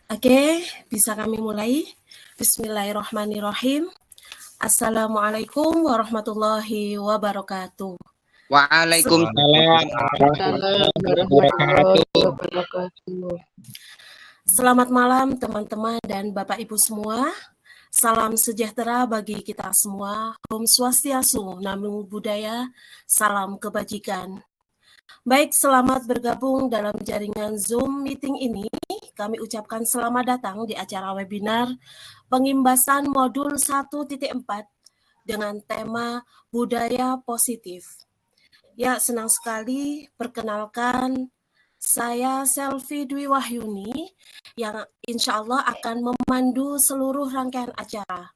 Oke, bisa kami mulai? Bismillahirrahmanirrahim. Assalamualaikum warahmatullahi wabarakatuh. Waalaikumsalam Waalaikumsalam warahmatullahi wabarakatuh. Selamat malam teman-teman dan Bapak Ibu semua. Salam sejahtera bagi kita semua. Om Swastiastu, Namo Buddhaya, salam kebajikan. Baik, selamat bergabung dalam jaringan Zoom meeting ini. Kami ucapkan selamat datang di acara webinar pengimbasan modul 1.4 dengan tema budaya positif. Ya, senang sekali perkenalkan saya Selvi Dwi Wahyuni yang insya Allah akan memandu seluruh rangkaian acara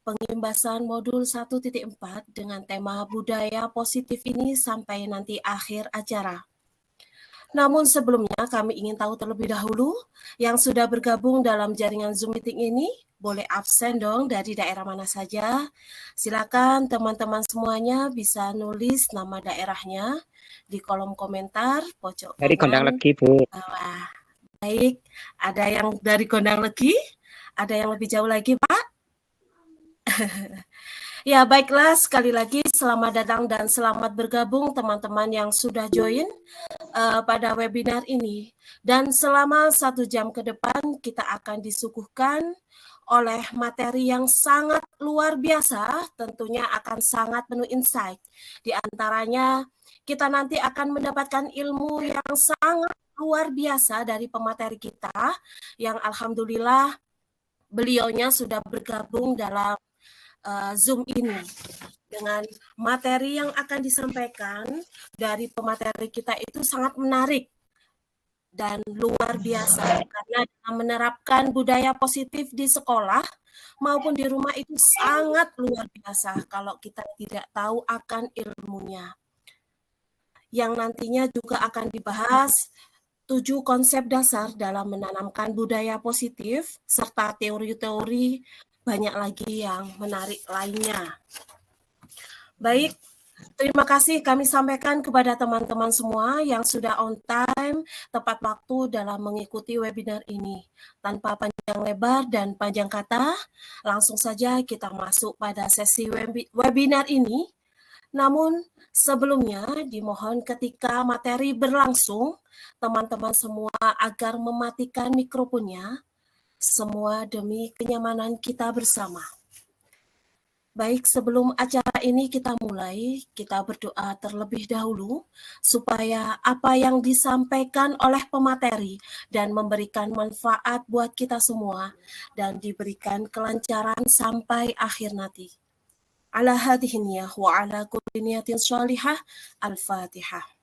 pengimbasan modul 1.4 dengan tema budaya positif ini sampai nanti akhir acara. Namun sebelumnya kami ingin tahu terlebih dahulu yang sudah bergabung dalam jaringan Zoom meeting ini, boleh absen dong dari daerah mana saja. Silakan teman-teman semuanya bisa nulis nama daerahnya di kolom komentar pojok dari Gondang Legi, Bu. bawah. Baik, ada yang dari Gondang Legi, ada yang lebih jauh lagi, Pak? Ya, baiklah, sekali lagi selamat datang dan selamat bergabung teman-teman yang sudah join pada webinar ini. Dan selama 1 jam ke depan kita akan disuguhkan oleh materi yang sangat luar biasa, tentunya akan sangat penuh insight. Di antaranya kita nanti akan mendapatkan ilmu yang sangat luar biasa dari pemateri kita, yang alhamdulillah beliaunya sudah bergabung dalam Zoom ini. Dengan materi yang akan disampaikan dari pemateri kita itu sangat menarik dan luar biasa, karena menerapkan budaya positif di sekolah maupun di rumah itu sangat luar biasa kalau kita tidak tahu akan ilmunya. Yang nantinya juga akan dibahas 7 konsep dasar dalam menanamkan budaya positif serta teori-teori banyak lagi yang menarik lainnya. Baik, terima kasih kami sampaikan kepada teman-teman semua yang sudah on time, tepat waktu dalam mengikuti webinar ini. Tanpa panjang lebar dan panjang kata, langsung saja kita masuk pada sesi webinar ini. Namun sebelumnya dimohon ketika materi berlangsung, teman-teman semua agar mematikan mikrofonnya, semua demi kenyamanan kita bersama. Baik, sebelum acara ini kita mulai, kita berdoa terlebih dahulu supaya apa yang disampaikan oleh pemateri dan memberikan manfaat buat kita semua dan diberikan kelancaran sampai akhir nanti. Ala hadhihi niyah wa ala kulli niyatin shalihah. Al-Fatihah.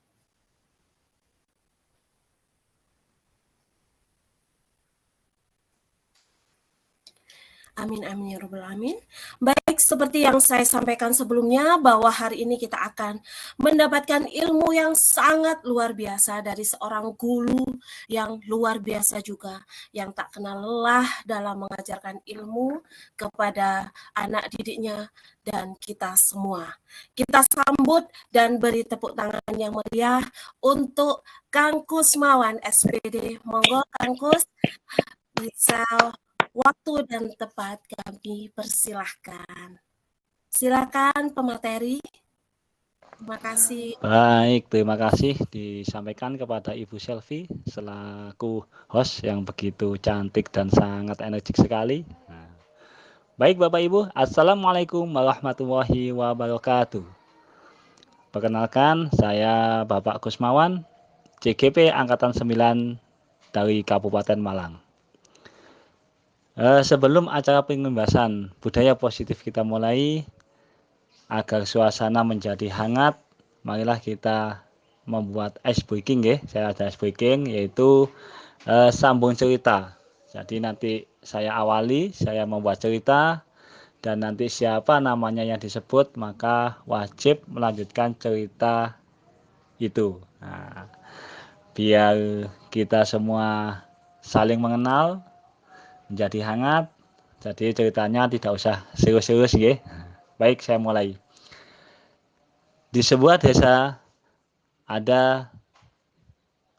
Amin, amin, ya rabbal alamin. Baik, seperti yang saya sampaikan sebelumnya, bahwa hari ini kita akan mendapatkan ilmu yang sangat luar biasa dari seorang guru yang luar biasa juga, yang tak kenal lelah dalam mengajarkan ilmu kepada anak didiknya dan kita semua. Kita sambut dan beri tepuk tangan yang meriah untuk Kang Kusmawan SPD. Monggo Kang Kus, bisa waktu dan tepat kami persilahkan. Silakan pemateri. Terima kasih. Baik, terima kasih disampaikan kepada Ibu Selvi selaku host yang begitu cantik dan sangat energik sekali. Baik Bapak Ibu, Assalamualaikum warahmatullahi wabarakatuh. Perkenalkan, saya Bapak Kusmawan, CGP Angkatan 9 dari Kabupaten Malang. Sebelum acara pengimbasan budaya positif kita mulai, agar suasana menjadi hangat, marilah kita membuat ice breaking ya. Saya ada ice breaking, yaitu sambung cerita. Jadi nanti saya awali, saya membuat cerita, dan nanti siapa namanya yang disebut maka wajib melanjutkan cerita itu. Nah, biar kita semua saling mengenal, menjadi hangat. Jadi ceritanya tidak usah serius-serius ya. Baik, saya mulai. Di sebuah desa ada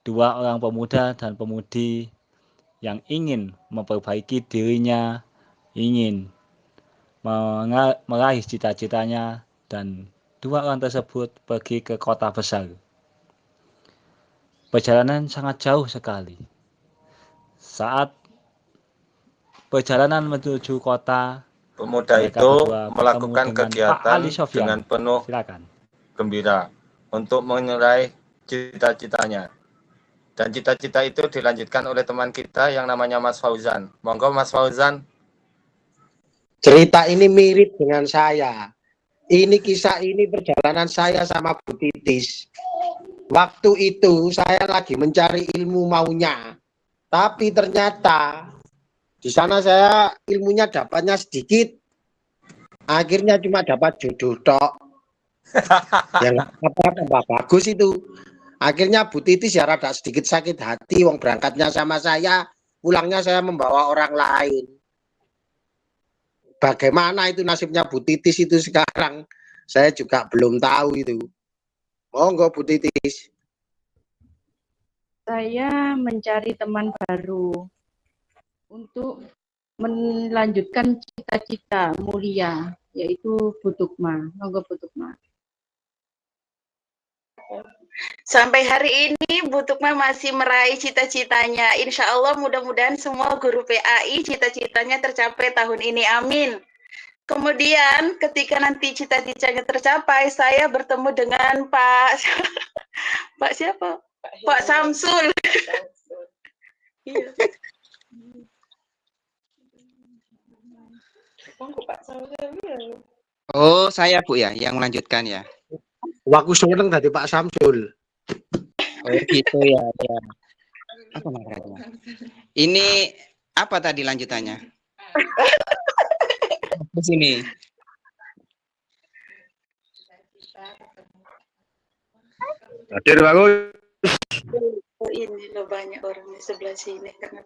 2 orang pemuda dan pemudi yang ingin memperbaiki dirinya, ingin meraih cita-citanya, dan dua orang tersebut pergi ke kota besar. Perjalanan sangat jauh sekali. Saat perjalanan menuju kota, Pemuda mereka itu berdua bertemu melakukan dengan Pak kegiatan Ali Sofyan. dengan penuh Silakan. gembira untuk meraih cita-citanya. Dan cita-cita itu dilanjutkan oleh teman kita yang namanya Mas Fauzan. Monggo Mas Fauzan. Cerita ini mirip dengan saya. Ini kisah ini perjalanan saya sama Bu Titis. Waktu itu saya lagi mencari ilmu maunya. Tapi ternyata di sana saya ilmunya dapatnya sedikit. Akhirnya cuma dapat jodoh tok. Yang apa bagus itu. Akhirnya Bu Titis ya rada sedikit sakit hati. Wong berangkatnya sama saya, pulangnya saya membawa orang lain. Bagaimana itu nasibnya Bu Titis itu sekarang? Saya juga belum tahu itu. Monggo Bu Titis. Saya mencari teman baru untuk melanjutkan cita-cita mulia, yaitu Bu Tukma. Monggo Bu Tukma. Sampai hari ini Bu Tukma masih meraih cita-citanya. Insya Allah mudah-mudahan semua guru PAI cita-citanya tercapai tahun ini. Amin. Kemudian ketika nanti cita-citanya tercapai, saya bertemu dengan Pak siapa? Pak Samsul. Iya. Oh, saya Bu ya yang melanjutkan ya. Waku seneng dari Pak Samsul. Oh gitu ya. Apa namanya? Ini apa tadi lanjutannya? Ke sini. Hadir bagus. Oh, ini loh banyak orang di sebelah sini karena.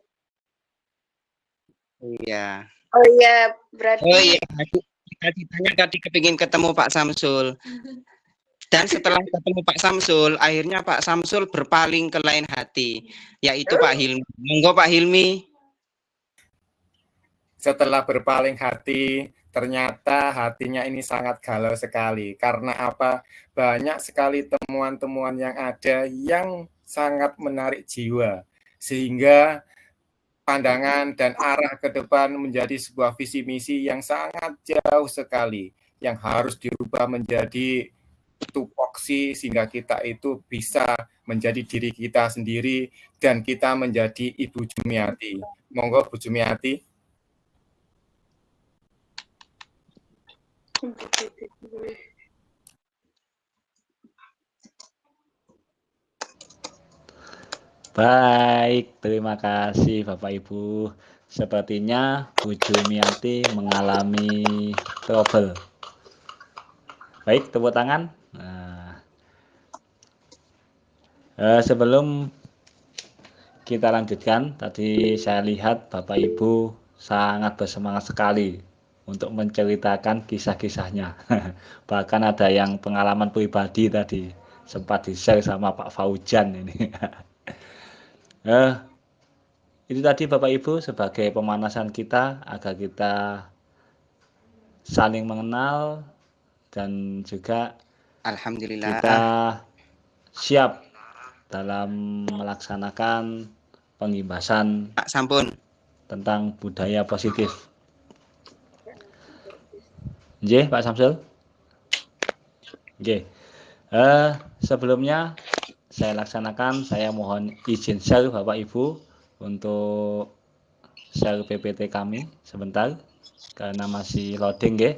Iya. Oh iya, berarti. Oh iya. Cita-citanya tadi kepingin ketemu Pak Samsul. Dan setelah ketemu Pak Samsul, akhirnya Pak Samsul berpaling ke lain hati, yaitu Pak Hilmi. Monggo Pak Hilmi. Setelah berpaling hati, ternyata hatinya ini sangat galau sekali. Karena apa? Banyak sekali temuan-temuan yang ada yang sangat menarik jiwa. Sehingga pandangan dan arah ke depan menjadi sebuah visi misi yang sangat jauh sekali. Yang harus dirubah menjadi tupoksi sehingga kita itu bisa menjadi diri kita sendiri dan kita menjadi Ibu Jumiati. Monggo Bu Jumiati. Baik, terima kasih Bapak Ibu. Sepertinya Bu Jumiati mengalami trouble. Baik, tepuk tangan. Nah, sebelum kita lanjutkan, tadi saya lihat Bapak Ibu sangat bersemangat sekali untuk menceritakan kisah-kisahnya. Bahkan ada yang pengalaman pribadi tadi sempat di-share sama Pak Fauzan ini. Itu tadi Bapak Ibu sebagai pemanasan kita agar kita saling mengenal dan juga Alhamdulillah. kita siap dalam melaksanakan penggibasan Pak Sampun tentang budaya positif. Nggih, Pak Samsul. Nggih. Sebelumnya saya laksanakan, saya mohon izin share Bapak Ibu untuk share PPT kami sebentar karena masih loading nggih.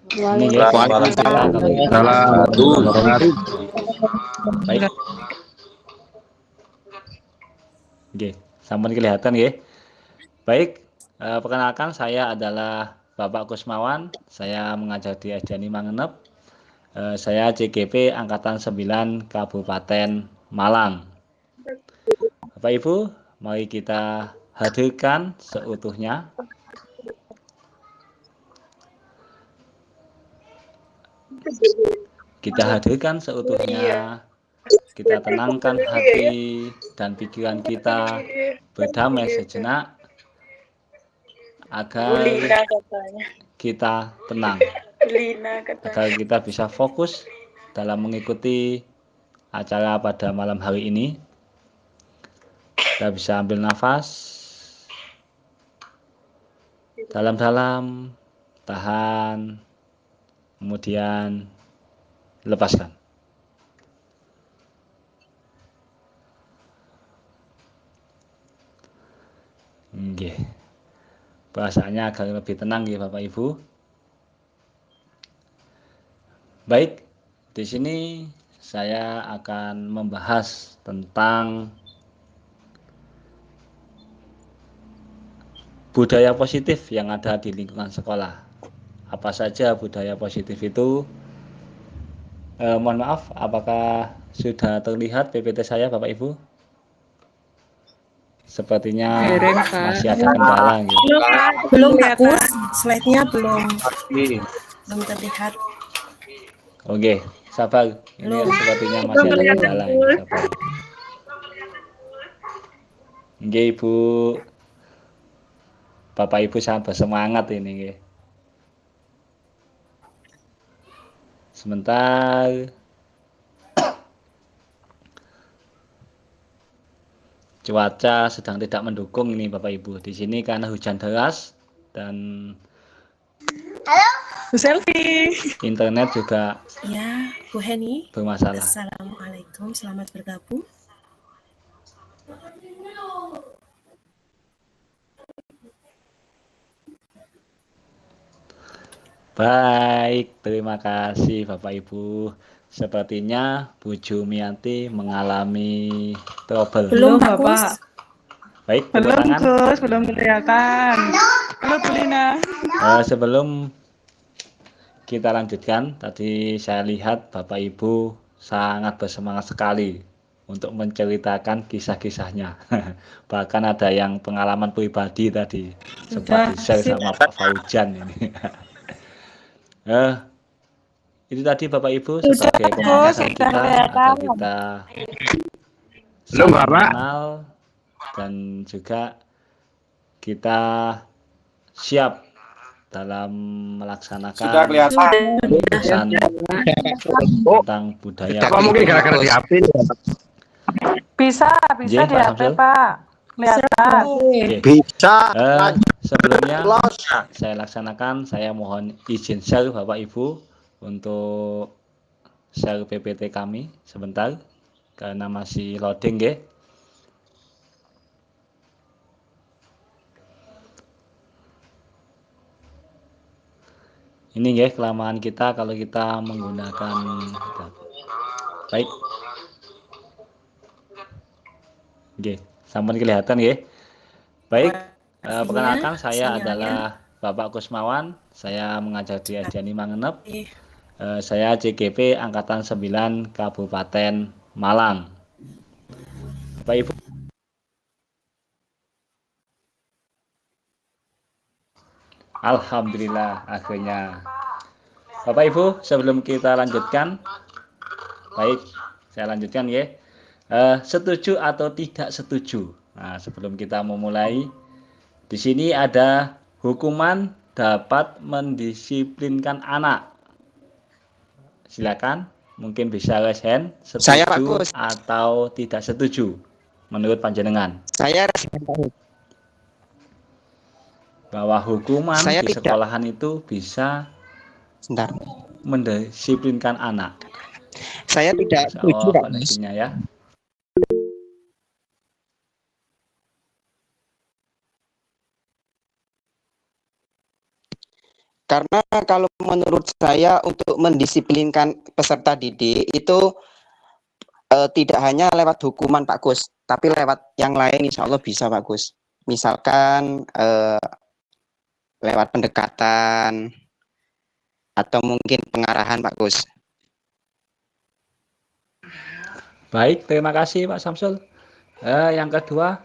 Ini nggih. Baik. Nggih, sampun kelihatan nggih. Baik, perkenalkan saya adalah Bapak Kusmawan, saya mengajar di SD Mangenep. Saya CGP Angkatan 9 Kabupaten Malang. Bapak Ibu, mari kita hadirkan seutuhnya. kita hadirkan seutuhnya, kita tenangkan hati dan pikiran kita, berdamai sejenak agar kita tenang, agar kita bisa fokus dalam mengikuti acara pada malam hari ini. Kita bisa ambil nafas dalam-dalam, tahan, kemudian lepaskan. Nggih. Perasaannya agar lebih tenang ya Bapak Ibu. Baik, di sini saya akan membahas tentang budaya positif yang ada di lingkungan sekolah. Apa saja budaya positif itu? Mohon maaf, apakah sudah terlihat PPT saya Bapak Ibu? Sepertinya masih ada kendala gitu. Belum Pak Kus, slide-nya belum terlihat. Oke, sabar. Ini sepertinya masih ada kendala. Sabar. Oke, Ibu. Bapak Ibu sangat bersemangat ini. Nggih. Sebentar. Cuaca sedang tidak mendukung ini Bapak Ibu. Di sini karena hujan deras dan Selfie. internet juga Ya, Bu Heni. bermasalah. Assalamualaikum, selamat bergabung. Baik, terima kasih Bapak Ibu. Sepertinya Bu Jumianti mengalami trouble. Belum Pak Bapak. Kus. Baik, tepuk Belum tangan. Gus, belum kelihatan. Halo Bu Lina. Sebelum kita lanjutkan, tadi saya lihat Bapak Ibu sangat bersemangat sekali untuk menceritakan kisah-kisahnya. Bahkan ada yang pengalaman pribadi tadi sempat di-share sama Pak Faujan ini. Itu tadi Bapak Ibu sebagai pemanasan kita agar kita saling mengenal dan juga kita siap dalam melaksanakan Sudah kelihatan. pesan tentang budaya. Apa mungkin gara-gara di HP? Bisa Iya, di Pak HP Samsul. Pak. Kelihatan. Oke. Bisa. Sebelumnya Los. saya laksanakan, saya mohon izin share Bapak Ibu untuk share PPT kami sebentar karena masih loading nggih. Ini nggih kelemahan kita kalau kita menggunakan baik. Nggih, sampun kelihatan nggih. Baik, perkenalkan saya adalah Bapak Kusmawan, saya mengajar di Adiani Mangenep. Saya CGP Angkatan 9 Kabupaten Malang. Bapak Ibu. Alhamdulillah akhirnya. Bapak Ibu, sebelum kita lanjutkan, baik, saya lanjutkan ya. Setuju atau tidak setuju? Nah, sebelum kita memulai, di sini ada hukuman dapat mendisiplinkan anak. Silakan, mungkin bisa raise hand, Saya, Pak setuju Gus. atau tidak setuju menurut panjenengan. Saya Bahwa hukuman Saya di tidak. sekolahan itu bisa sebentar. mendisiplinkan anak. Saya tidak Insya setuju, Allah Pak Gus. koneksinya ya. Karena kalau menurut saya untuk mendisiplinkan peserta didik itu tidak hanya lewat hukuman Pak Gus, tapi lewat yang lain insya Allah bisa Pak Gus. Misalkan lewat pendekatan atau mungkin pengarahan Pak Gus. Baik, terima kasih Pak Samsul. Yang kedua,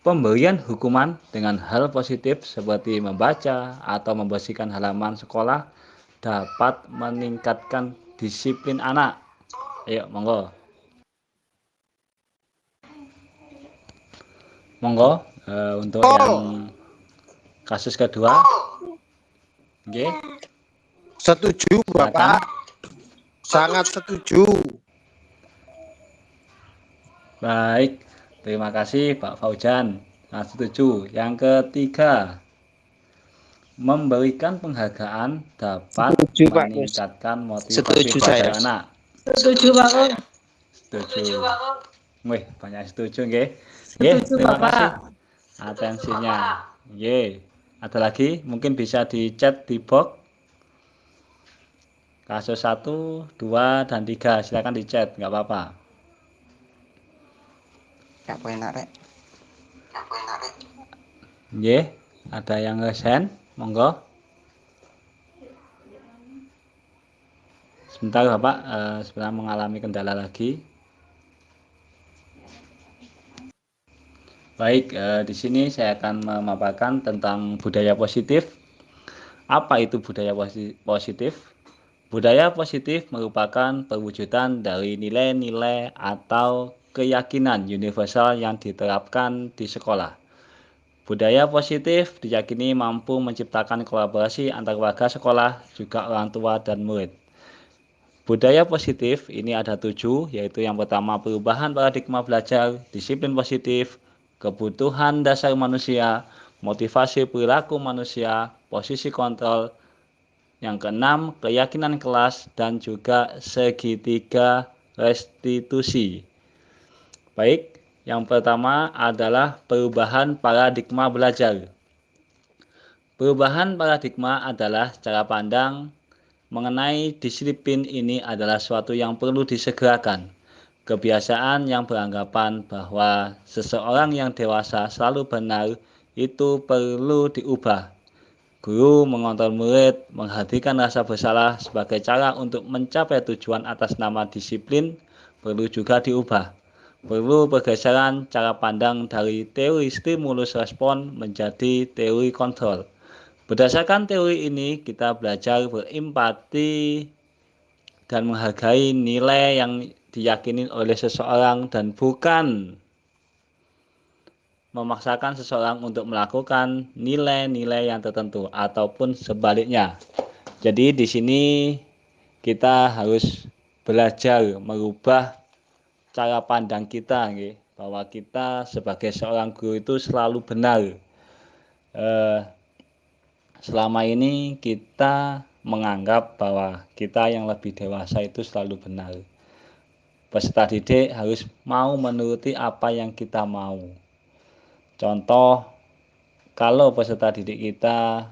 pemberian hukuman dengan hal positif seperti membaca atau membersihkan halaman sekolah dapat meningkatkan disiplin anak. Ayo, monggo. Monggo untuk yang kasus kedua. Oke. Setuju, Bapak. Sangat setuju. Baik, terima kasih Pak Faujan. Nah, setuju. Yang ketiga, memberikan penghargaan dapat Setuju, Pak Gus. meningkatkan motivasi Setuju belajar saya. anak. Setuju, Pak Gus. Setuju. Wih, banyak setuju, nggih. Setuju, Terima Bapak. kasih atensinya. Nggih. Ada lagi? Mungkin bisa di chat di box. Kasus 1, 2, dan 3. Silakan di chat, nggak apa-apa. Gak enak, Rek. Nggih, ada yang nge-send? Monggo. Sebentar Bapak, sebenarnya mengalami kendala lagi. Baik, di sini saya akan memaparkan tentang budaya positif. Apa itu budaya positif? Budaya positif merupakan perwujudan dari nilai-nilai atau keyakinan universal yang diterapkan di sekolah. Budaya positif diyakini mampu menciptakan kolaborasi antar warga sekolah, juga orang tua dan murid. Budaya positif ini ada 7, yaitu yang pertama perubahan paradigma belajar, disiplin positif, kebutuhan dasar manusia, motivasi perilaku manusia, posisi kontrol. Yang keenam, keyakinan kelas dan juga segitiga restitusi. Baik, yang pertama adalah perubahan paradigma belajar. Perubahan paradigma adalah cara pandang mengenai disiplin ini adalah suatu yang perlu disegerakan. Kebiasaan yang beranggapan bahwa seseorang yang dewasa selalu benar itu perlu diubah. Guru mengontrol murid, menghadirkan rasa bersalah sebagai cara untuk mencapai tujuan atas nama disiplin perlu juga diubah. Perlu pergeseran cara pandang dari teori stimulus respon menjadi teori kontrol. Berdasarkan teori ini, kita belajar berempati dan menghargai nilai yang diyakini oleh seseorang dan bukan memaksakan seseorang untuk melakukan nilai-nilai yang tertentu ataupun sebaliknya. Jadi di sini kita harus belajar merubah cara pandang kita, bahwa kita sebagai seorang guru itu selalu benar. Selama ini kita menganggap bahwa kita yang lebih dewasa itu selalu benar. Peserta didik harus mau menuruti apa yang kita mau. Contoh, kalau peserta didik kita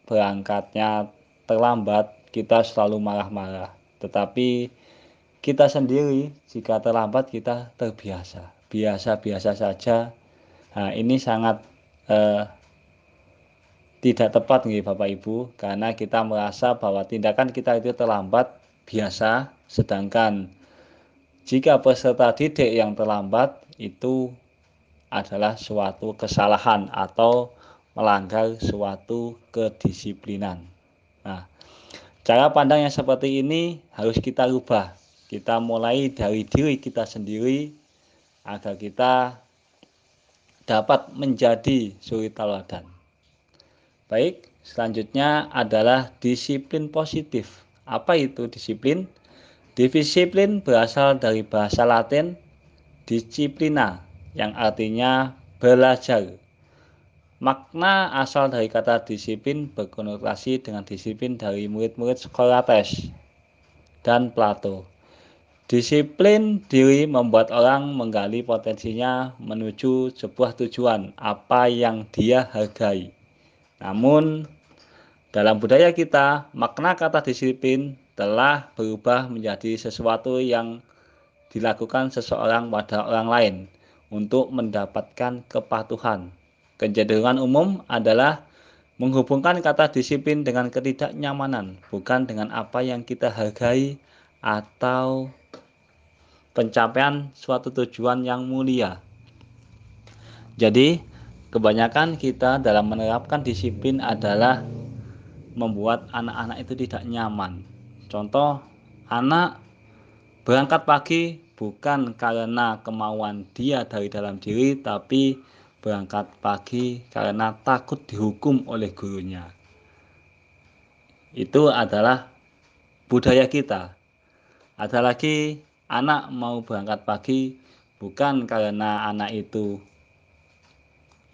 berangkatnya terlambat, kita selalu marah-marah. Tetapi kita sendiri jika terlambat kita terbiasa, biasa-biasa saja. Nah, ini sangat tidak tepat nih Bapak Ibu, karena kita merasa bahwa tindakan kita itu terlambat biasa, sedangkan jika peserta didik yang terlambat itu adalah suatu kesalahan atau melanggar suatu kedisiplinan. Nah, cara pandang yang seperti ini harus kita rubah. Kita mulai dari diri kita sendiri agar kita dapat menjadi suri tauladan. Baik, selanjutnya adalah disiplin positif. Apa itu disiplin? Disiplin berasal dari bahasa Latin disciplina, yang artinya belajar. Makna asal dari kata disiplin berkonotasi dengan disiplin dari murid-murid Sokrates dan Plato. Disiplin diri membuat orang menggali potensinya menuju sebuah tujuan, apa yang dia hargai. Namun, dalam budaya kita, makna kata disiplin telah berubah menjadi sesuatu yang dilakukan seseorang pada orang lain untuk mendapatkan kepatuhan. Kecenderungan umum adalah menghubungkan kata disiplin dengan ketidaknyamanan, bukan dengan apa yang kita hargai atau pencapaian suatu tujuan yang mulia. Jadi, kebanyakan kita dalam menerapkan disiplin adalah membuat anak-anak itu tidak nyaman. Contoh, Anak berangkat pagi bukan karena kemauan dia dari dalam diri, tapi berangkat pagi karena takut dihukum oleh gurunya. Itu adalah budaya kita. Ada lagi, anak mau berangkat pagi bukan karena anak itu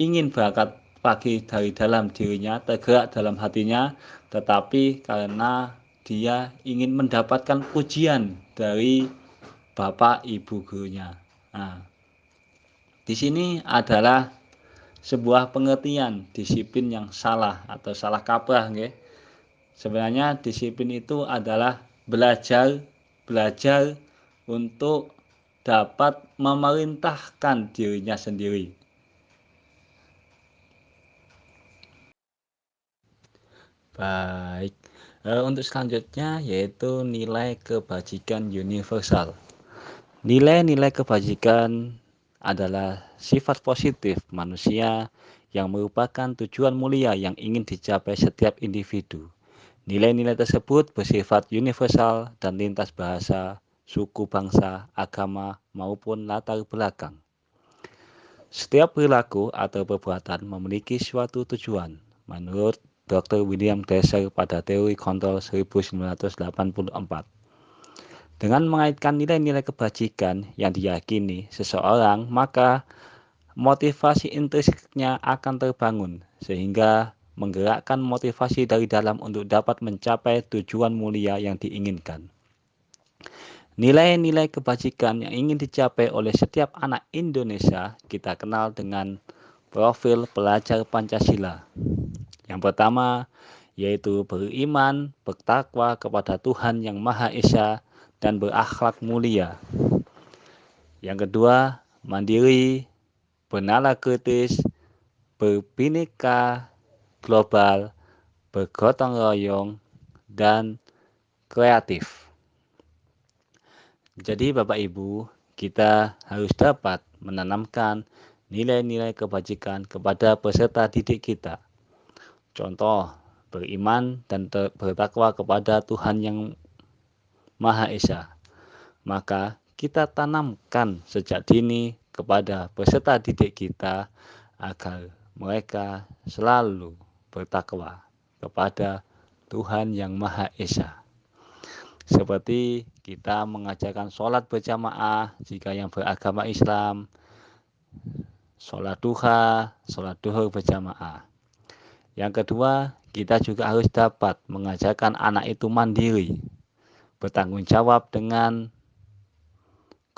ingin berangkat pagi dari dalam dirinya, tergerak dalam hatinya, tetapi karena dia ingin mendapatkan pujian dari bapak ibu gurunya. Nah, di sini adalah sebuah pengertian disiplin yang salah atau salah kaprah, nggih. Sebenarnya disiplin itu adalah belajar untuk dapat memerintahkan dirinya sendiri. Baik, untuk selanjutnya yaitu nilai kebajikan universal. Nilai-nilai kebajikan adalah sifat positif manusia yang merupakan tujuan mulia yang ingin dicapai setiap individu. Nilai-nilai tersebut bersifat universal dan lintas bahasa, suku, bangsa, agama, maupun latar belakang. Setiap perilaku atau perbuatan memiliki suatu tujuan, menurut Dr. William Glasser pada teori kontrol 1984. Dengan mengaitkan nilai-nilai kebajikan yang diyakini seseorang, maka motivasi intrinsiknya akan terbangun, sehingga menggerakkan motivasi dari dalam untuk dapat mencapai tujuan mulia yang diinginkan. Nilai-nilai kebajikan yang ingin dicapai oleh setiap anak Indonesia kita kenal dengan profil pelajar Pancasila. Yang pertama yaitu beriman, bertakwa kepada Tuhan Yang Maha Esa, dan berakhlak mulia. Yang kedua, mandiri, bernalar kritis, berbineka global, bergotong royong, dan kreatif. Jadi Bapak Ibu, kita harus dapat menanamkan nilai-nilai kebajikan kepada peserta didik kita. Contoh, beriman dan bertakwa kepada Tuhan Yang Maha Esa. Maka kita tanamkan sejak dini kepada peserta didik kita agar mereka selalu bertakwa kepada Tuhan Yang Maha Esa. Seperti kita mengajarkan sholat berjamaah jika yang beragama Islam, sholat duha, sholat duhur berjamaah. Yang kedua, kita juga harus dapat mengajarkan anak itu mandiri, bertanggung jawab dengan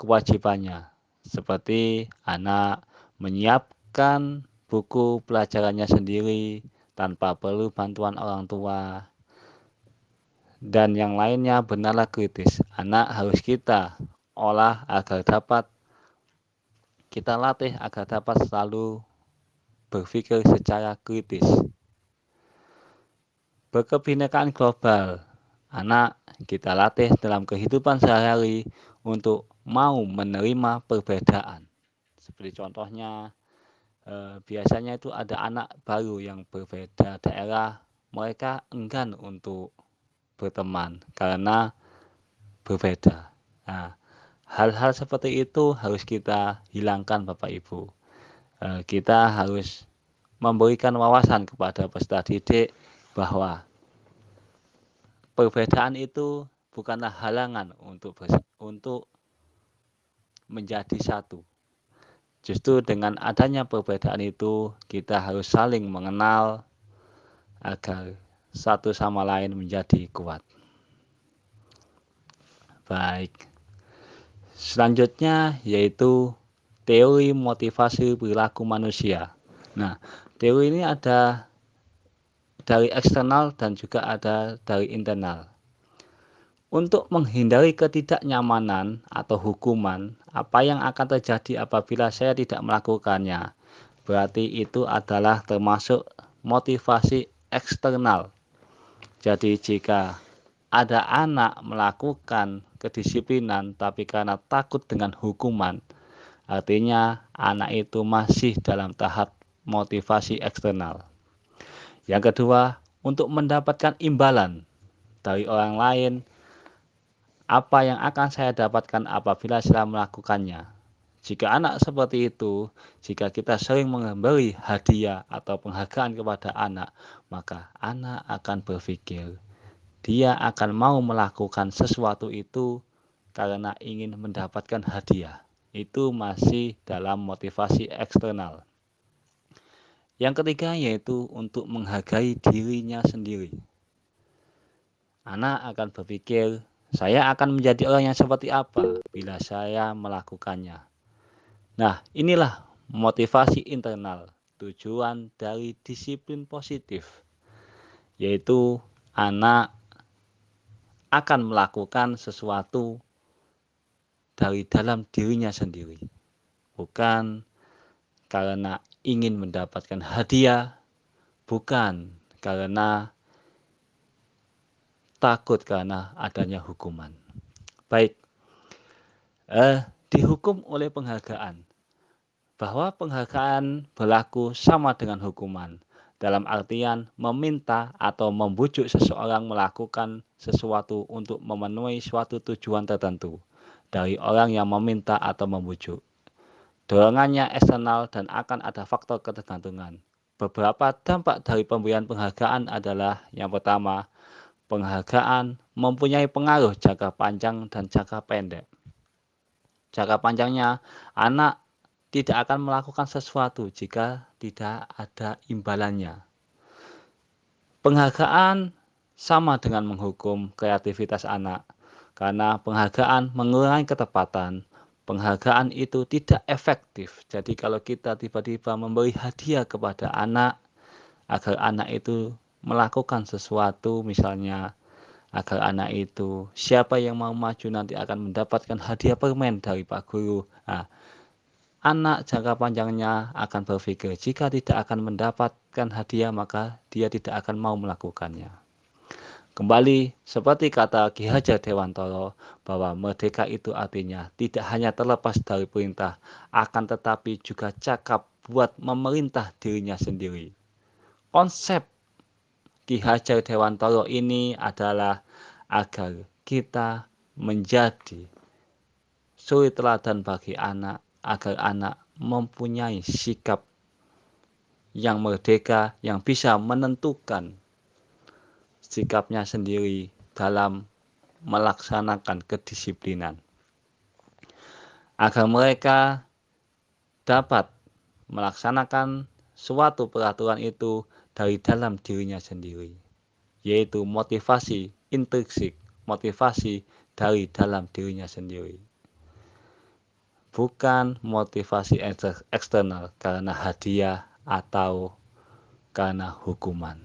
kewajibannya, seperti anak menyiapkan buku pelajarannya sendiri tanpa perlu bantuan orang tua, dan yang lainnya benalar kritis. Anak harus kita olah agar dapat kita latih agar dapat selalu berpikir secara kritis. Berkebinekaan global. Anak kita latih dalam kehidupan sehari-hari untuk mau menerima perbedaan. Seperti contohnya, biasanya itu ada anak baru yang berbeda daerah, mereka enggan untuk berteman karena berbeda. Nah, hal-hal seperti itu harus kita hilangkan Bapak Ibu. Kita harus memberikan wawasan kepada peserta didik bahwa perbedaan itu bukanlah halangan untuk menjadi satu. Justru dengan adanya perbedaan itu kita harus saling mengenal agar satu sama lain menjadi kuat. Baik. Selanjutnya yaitu teori motivasi perilaku manusia. Nah, teori ini ada dari eksternal dan juga ada dari internal. Untuk menghindari ketidaknyamanan atau hukuman, apa yang akan terjadi apabila saya tidak melakukannya? Berarti itu adalah termasuk motivasi eksternal. Jadi jika ada anak melakukan kedisiplinan tapi karena takut dengan hukuman, artinya anak itu masih dalam tahap motivasi eksternal. Yang kedua, untuk mendapatkan imbalan dari orang lain Apa yang akan saya dapatkan apabila saya melakukannya? Jika anak seperti itu, jika kita sering memberi hadiah atau penghargaan kepada anak, maka anak akan berpikir, dia akan mau melakukan sesuatu itu karena ingin mendapatkan hadiah. Itu masih dalam motivasi eksternal. Yang ketiga yaitu untuk menghargai dirinya sendiri. Anak akan berpikir, saya akan menjadi orang yang seperti apa bila saya melakukannya. Nah, inilah motivasi internal, tujuan dari disiplin positif, yaitu anak akan melakukan sesuatu dari dalam dirinya sendiri, bukan karena ingin mendapatkan hadiah, bukan karena takut karena adanya hukuman. Baik, dihukum oleh penghargaan. Bahwa penghargaan berlaku sama dengan hukuman, dalam artian meminta atau membujuk seseorang melakukan sesuatu untuk memenuhi suatu tujuan tertentu dari orang yang meminta atau membujuk. Dorongannya eksternal dan akan ada faktor ketergantungan. Beberapa dampak dari pemberian penghargaan adalah yang pertama, penghargaan mempunyai pengaruh jangka panjang dan jangka pendek. Jangka panjangnya, anak tidak akan melakukan sesuatu jika tidak ada imbalannya. Penghargaan sama dengan menghukum kreativitas anak, karena penghargaan mengurangi ketepatan. Penghargaan itu tidak efektif. Jadi kalau kita tiba-tiba memberi hadiah kepada anak, agar anak itu melakukan sesuatu, misalnya agar anak itu, siapa yang mau maju nanti akan mendapatkan hadiah permen dari Pak Guru. Nah, anak jangka panjangnya akan berpikir jika tidak akan mendapatkan hadiah maka dia tidak akan mau melakukannya. Kembali seperti kata Ki Hajar Dewantara bahwa merdeka itu artinya tidak hanya terlepas dari perintah, akan tetapi juga cakap buat memerintah dirinya sendiri. Konsep Ki Hajar Dewantara ini adalah agar kita menjadi suri teladan bagi anak, agar anak mempunyai sikap yang merdeka, yang bisa menentukan sikapnya sendiri dalam melaksanakan kedisiplinan. Agar mereka dapat melaksanakan suatu peraturan itu dari dalam dirinya sendiri, yaitu motivasi intrinsik, motivasi dari dalam dirinya sendiri. Bukan motivasi eksternal karena hadiah atau karena hukuman.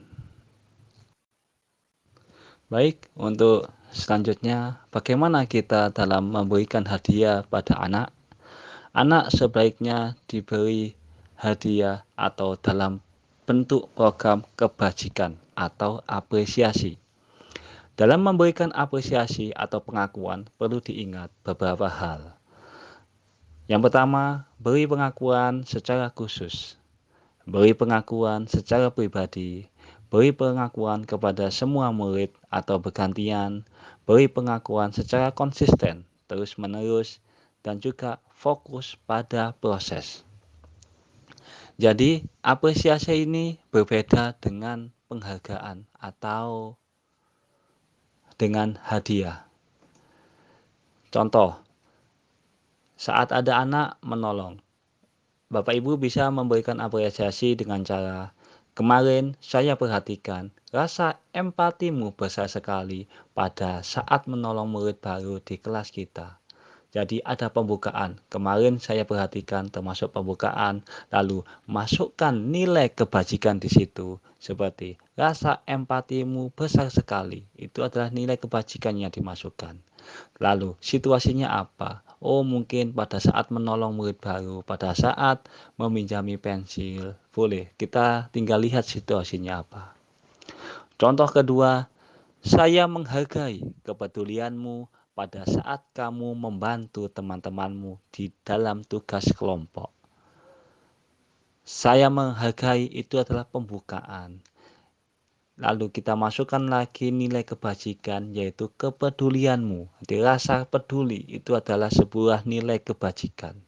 Baik, untuk selanjutnya, bagaimana kita dalam memberikan hadiah pada anak? Anak sebaiknya diberi hadiah atau dalam bentuk program kebajikan atau apresiasi. Dalam memberikan apresiasi atau pengakuan perlu diingat beberapa hal. Yang pertama, beri pengakuan secara khusus, beri pengakuan secara pribadi, beri pengakuan kepada semua murid atau bergantian, beri pengakuan secara konsisten, terus-menerus, dan juga fokus pada proses. Jadi, apresiasi ini berbeda dengan penghargaan atau dengan hadiah. Contoh, saat ada anak menolong, Bapak Ibu bisa memberikan apresiasi dengan cara, kemarin saya perhatikan rasa empatimu besar sekali pada saat menolong murid baru di kelas kita. Jadi ada pembukaan, kemarin saya perhatikan termasuk pembukaan, lalu masukkan nilai kebajikan di situ. Seperti rasa empatimu besar sekali, itu adalah nilai kebajikan yang dimasukkan. Lalu situasinya apa? Oh mungkin pada saat menolong murid baru, pada saat meminjami pensil, boleh kita tinggal lihat situasinya apa. Contoh kedua, saya menghargai kepedulianmu pada saat kamu membantu teman-temanmu di dalam tugas kelompok. Saya menghargai itu adalah pembukaan. lalu kita masukkan lagi nilai kebajikan, yaitu kepedulianmu. Jadi rasa peduli itu adalah sebuah nilai kebajikan.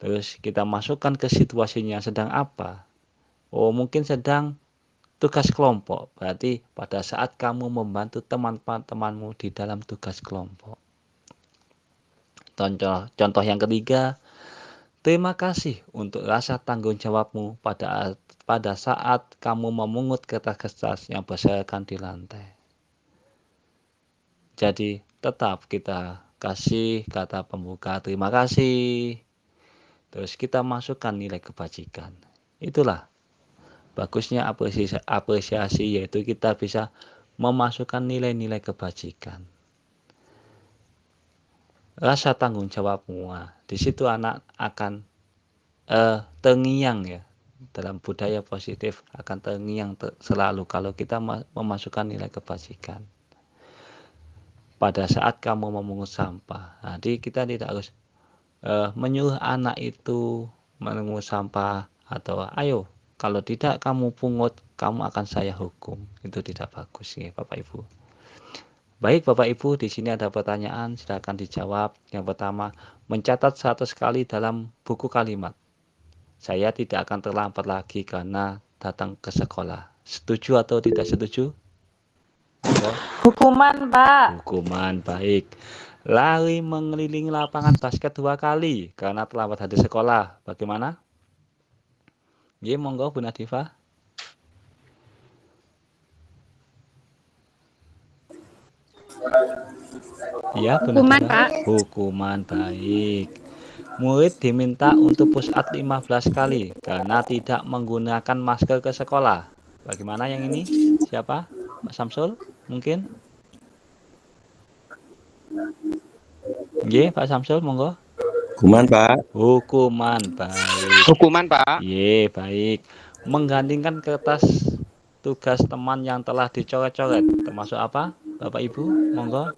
Terus kita masukkan ke situasinya sedang apa? Oh, mungkin sedang tugas kelompok. Berarti pada saat kamu membantu teman-temanmu di dalam tugas kelompok. Contoh yang ketiga, terima kasih untuk rasa tanggung jawabmu pada saat kamu memungut kertas-kertas yang berserakan di lantai. Jadi tetap kita kasih kata pembuka terima kasih. Terus kita masukkan nilai kebajikan. Itulah bagusnya apresiasi, yaitu kita bisa memasukkan nilai-nilai kebajikan. Rasa tanggung jawabmu, di situ anak akan terngiang ya. Dalam budaya positif akan terngiang selalu kalau kita memasukkan nilai kebajikan. Pada saat kamu memungut sampah, jadi kita tidak harus menyuruh anak itu memungut sampah atau ayo kalau tidak kamu pungut kamu akan saya hukum. Itu tidak bagus ya Bapak Ibu. Baik Bapak Ibu, di sini ada pertanyaan, silakan dijawab. Yang pertama, mencatat 100 kali dalam buku kalimat. Saya tidak akan terlambat lagi karena datang ke sekolah. Setuju atau tidak setuju? Hukuman, Pak. Hukuman, baik. Lari mengelilingi lapangan basket 2 kali karena terlambat hadir sekolah. Bagaimana? Ya, monggo Bu Nadifa. Ya, Hukuman, benar. Pak. Hukuman, baik. Murid diminta untuk push up 15 kali karena tidak menggunakan masker ke sekolah. Bagaimana yang ini? Siapa? Pak Samsul? Mungkin? Ye, Pak Samsul, monggo. Hukuman, Pak. Hukuman, baik. Hukuman, Pak. Ye, baik. Menggantikan kertas tugas teman yang telah dicoret-coret. Termasuk apa? Bapak Ibu, monggo.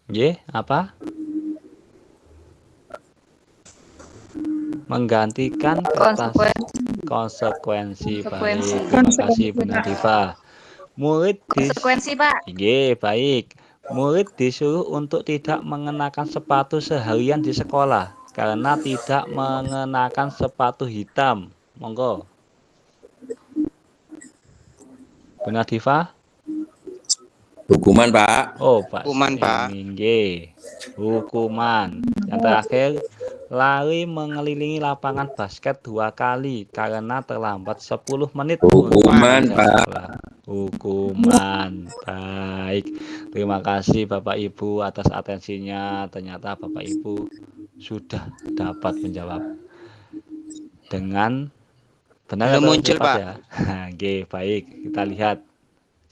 Ye, apa? Menggantikan kertas konsekuensi. Baik, terima kasih Bu Nadifa. Murid Konsekuensi, Pak. Ye, baik. Murid disuruh untuk tidak mengenakan sepatu seharian di sekolah karena tidak mengenakan sepatu hitam. Monggo. Bu Nadifa? Hukuman, Pak. Oh, Pak. Hukuman, Pak. Ye. Hukuman. Yang terakhir, lari mengelilingi lapangan basket 2 kali karena terlambat 10 menit. Hukuman, Pak. Hukuman. Baik. Terima kasih Bapak Ibu atas atensinya. Ternyata Bapak Ibu sudah dapat menjawab dengan benar. Belum muncul, cepat, Pak. Ya? Oke, baik. Kita lihat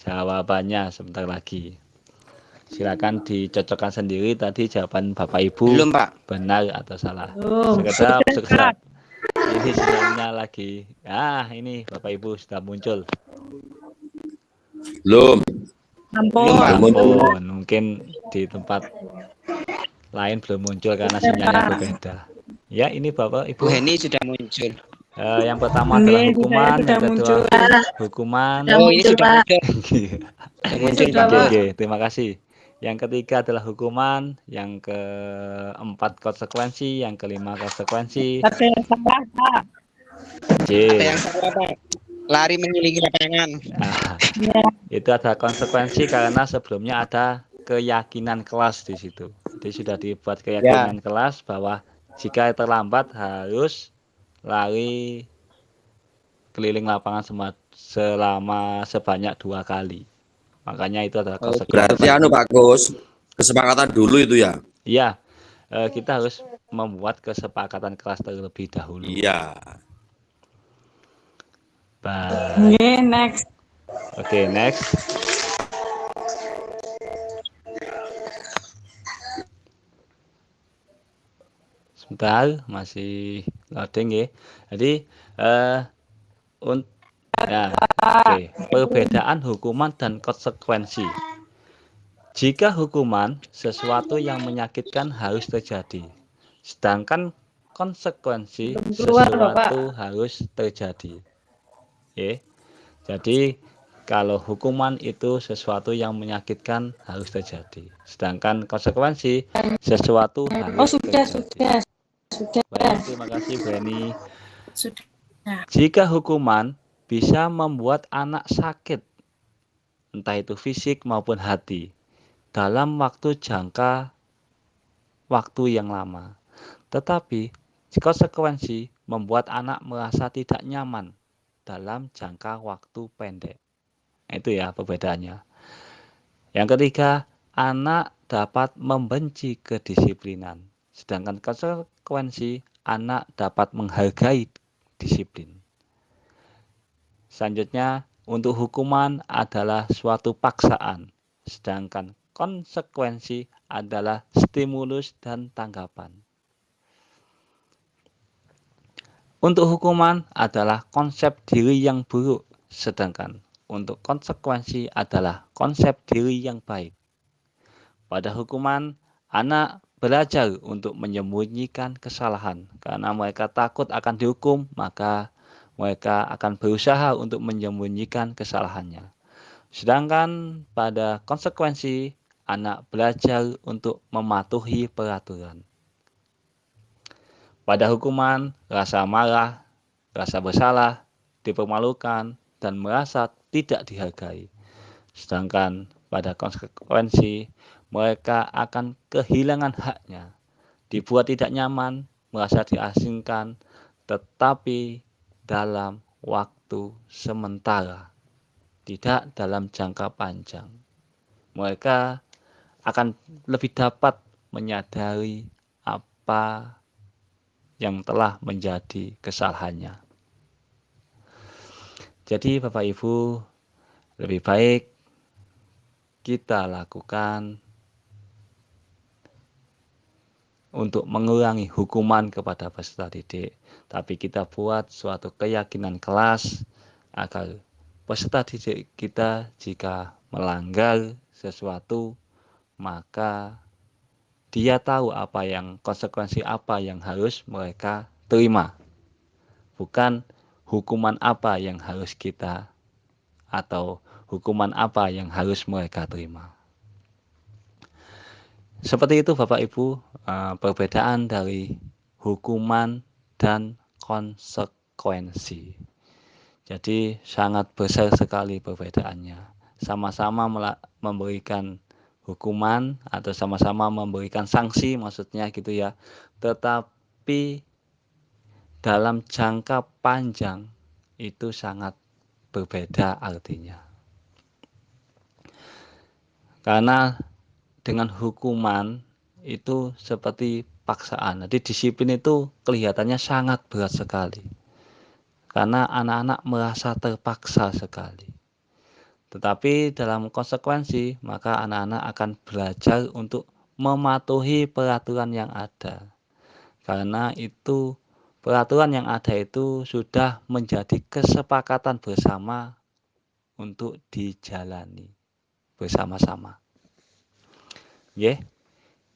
jawabannya sebentar lagi. Silakan dicocokkan sendiri tadi jawaban Bapak Ibu. Belum, Pak. Benar atau salah. Belum. Sekedap. Ini sinyalnya lagi. Ini Bapak Ibu sudah muncul. Belum. Ampun. Mungkin di tempat lain belum muncul karena sinyalnya berbeda. Ya, ini Bapak Ibu. Bu Heni sudah muncul. Yang pertama adalah hukuman, yang kedua hukuman. Oh, ini sudah muncul. Sudah muncul, Pak. Oke, terima kasih. Yang ketiga adalah hukuman, yang keempat konsekuensi, yang kelima konsekuensi. Tapi yang salah, Pak. Ada yang salah, Pak. Lari mengelilingi lapangan. Itu ada konsekuensi karena sebelumnya ada keyakinan kelas di situ. Jadi sudah dibuat keyakinan kelas bahwa jika terlambat harus lari keliling lapangan selama sebanyak 2 kali. Makanya itu adalah konsekuensi. Berarti Pak Gus, kesepakatan dulu itu ya? Iya, kita harus membuat kesepakatan kelas terlebih dahulu. Iya. Baik. Oke, next. Oke, next. Sebentar, masih loading ya. Jadi perbedaan hukuman dan konsekuensi. Jika hukuman sesuatu yang menyakitkan harus terjadi, sedangkan konsekuensi Belum keluar, Bapak. sesuatu harus terjadi. Jadi kalau hukuman itu sesuatu yang menyakitkan harus terjadi. Sedangkan konsekuensi sesuatu harus terjadi. Baik, terima kasih Bu Eni. Sudah. Jika hukuman bisa membuat anak sakit, entah itu fisik maupun hati, dalam jangka waktu yang lama. Tetapi konsekuensi membuat anak merasa tidak nyaman dalam jangka waktu pendek. Itu ya perbedaannya. Yang ketiga, anak dapat membenci kedisiplinan. Sedangkan konsekuensi anak dapat menghargai disiplin. Selanjutnya, untuk hukuman adalah suatu paksaan. Sedangkan konsekuensi adalah stimulus dan tanggapan. Untuk hukuman adalah konsep diri yang buruk, sedangkan untuk konsekuensi adalah konsep diri yang baik. Pada hukuman, anak belajar untuk menyembunyikan kesalahan. Karena mereka takut akan dihukum, maka mereka akan berusaha untuk menyembunyikan kesalahannya. Sedangkan pada konsekuensi, anak belajar untuk mematuhi peraturan. Pada hukuman, rasa marah, rasa bersalah, dipermalukan, dan merasa tidak dihargai. Sedangkan pada konsekuensi, mereka akan kehilangan haknya, dibuat tidak nyaman, merasa diasingkan, tetapi dalam waktu sementara, tidak dalam jangka panjang. Mereka akan lebih dapat menyadari apa yang telah menjadi kesalahannya. Jadi Bapak Ibu, lebih baik kita lakukan untuk mengurangi hukuman kepada peserta didik, tapi kita buat suatu keyakinan kelas agar peserta didik kita jika melanggar sesuatu, maka dia tahu konsekuensi apa yang harus mereka terima. Bukan hukuman apa yang harus kita atau hukuman apa yang harus mereka terima. Seperti itu Bapak Ibu, perbedaan dari hukuman dan konsekuensi. Jadi sangat besar sekali perbedaannya. Sama-sama memberikan hukuman atau sama-sama memberikan sanksi, maksudnya gitu ya. Tetapi dalam jangka panjang itu sangat berbeda artinya. Karena dengan hukuman itu seperti paksaan. Jadi disiplin itu kelihatannya sangat berat sekali. Karena anak-anak merasa terpaksa sekali. Tetapi dalam konsekuensi, maka anak-anak akan belajar untuk mematuhi peraturan yang ada. Karena itu peraturan yang ada itu sudah menjadi kesepakatan bersama untuk dijalani bersama-sama.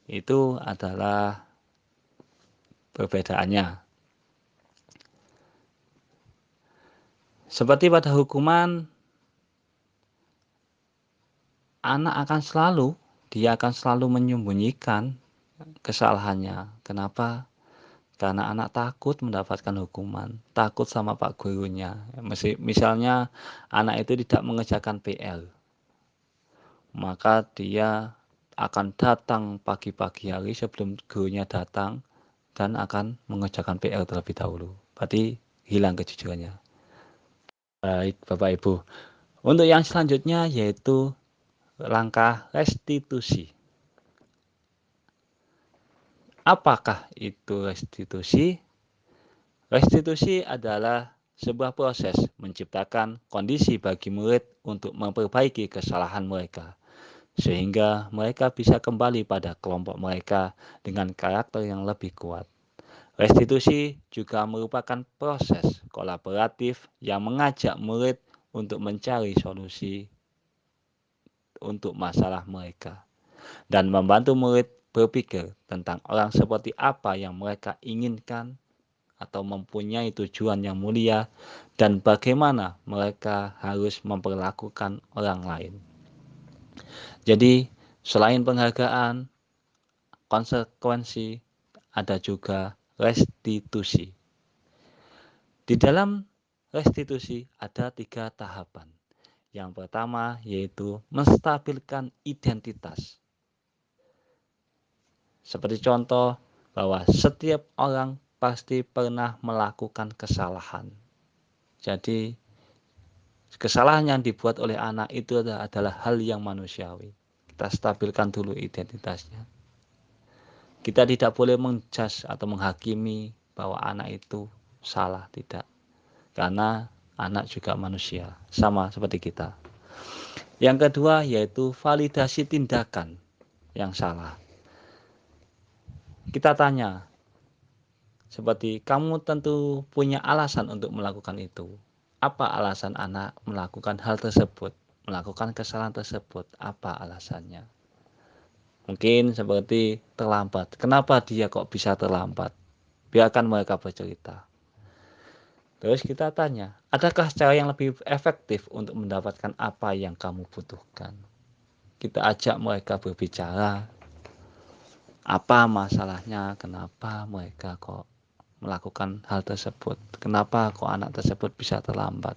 Itu adalah perbedaannya. Seperti pada hukuman, anak akan selalu menyembunyikan kesalahannya. Kenapa? Karena anak takut mendapatkan hukuman, takut sama pak gurunya. Misalnya anak itu tidak mengerjakan PR, maka dia akan datang pagi-pagi hari sebelum gurunya datang dan akan mengerjakan PR terlebih dahulu. Berarti hilang kejujurannya. Baik Bapak Ibu. Untuk yang selanjutnya yaitu langkah restitusi. Apakah itu restitusi? Restitusi adalah sebuah proses menciptakan kondisi bagi murid untuk memperbaiki kesalahan mereka, sehingga mereka bisa kembali pada kelompok mereka dengan karakter yang lebih kuat. Restitusi juga merupakan proses kolaboratif yang mengajak murid untuk mencari solusi untuk masalah mereka dan membantu murid berpikir tentang orang seperti apa yang mereka inginkan atau mempunyai tujuan yang mulia dan bagaimana mereka harus memperlakukan orang lain. Jadi, selain penghargaan, konsekuensi, ada juga restitusi. Di dalam restitusi ada 3 tahapan. Yang pertama yaitu menstabilkan identitas. Seperti contoh bahwa setiap orang pasti pernah melakukan kesalahan. Jadi kesalahan yang dibuat oleh anak itu adalah hal yang manusiawi. Kita stabilkan dulu identitasnya. Kita tidak boleh menjudge atau menghakimi bahwa anak itu salah, tidak. Karena anak juga manusia, sama seperti kita. Yang kedua yaitu validasi tindakan yang salah. Kita tanya, seperti kamu tentu punya alasan untuk melakukan itu. Apa alasan anak melakukan hal tersebut, melakukan kesalahan tersebut? Apa alasannya? Mungkin seperti terlambat. Kenapa dia kok bisa terlambat? Biarkan mereka bercerita. Terus kita tanya, adakah cara yang lebih efektif untuk mendapatkan apa yang kamu butuhkan? Kita ajak mereka berbicara. Apa masalahnya? Kenapa mereka kok melakukan hal tersebut? Kenapa kok anak tersebut bisa terlambat?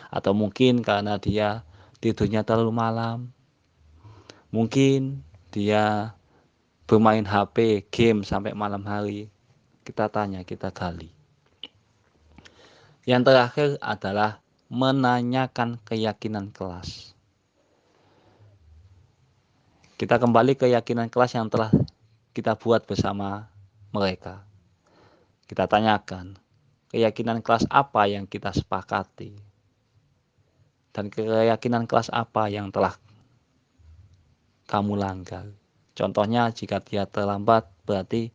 Atau mungkin karena dia tidurnya terlalu malam. Mungkin dia bermain HP, game sampai malam hari. Kita tanya, kita gali. Yang terakhir adalah menanyakan keyakinan kelas. Kita kembali ke keyakinan kelas yang telah kita buat bersama mereka. Kita tanyakan, keyakinan kelas apa yang kita sepakati? Dan keyakinan kelas apa yang telah kamu langgar? Contohnya, jika dia terlambat, berarti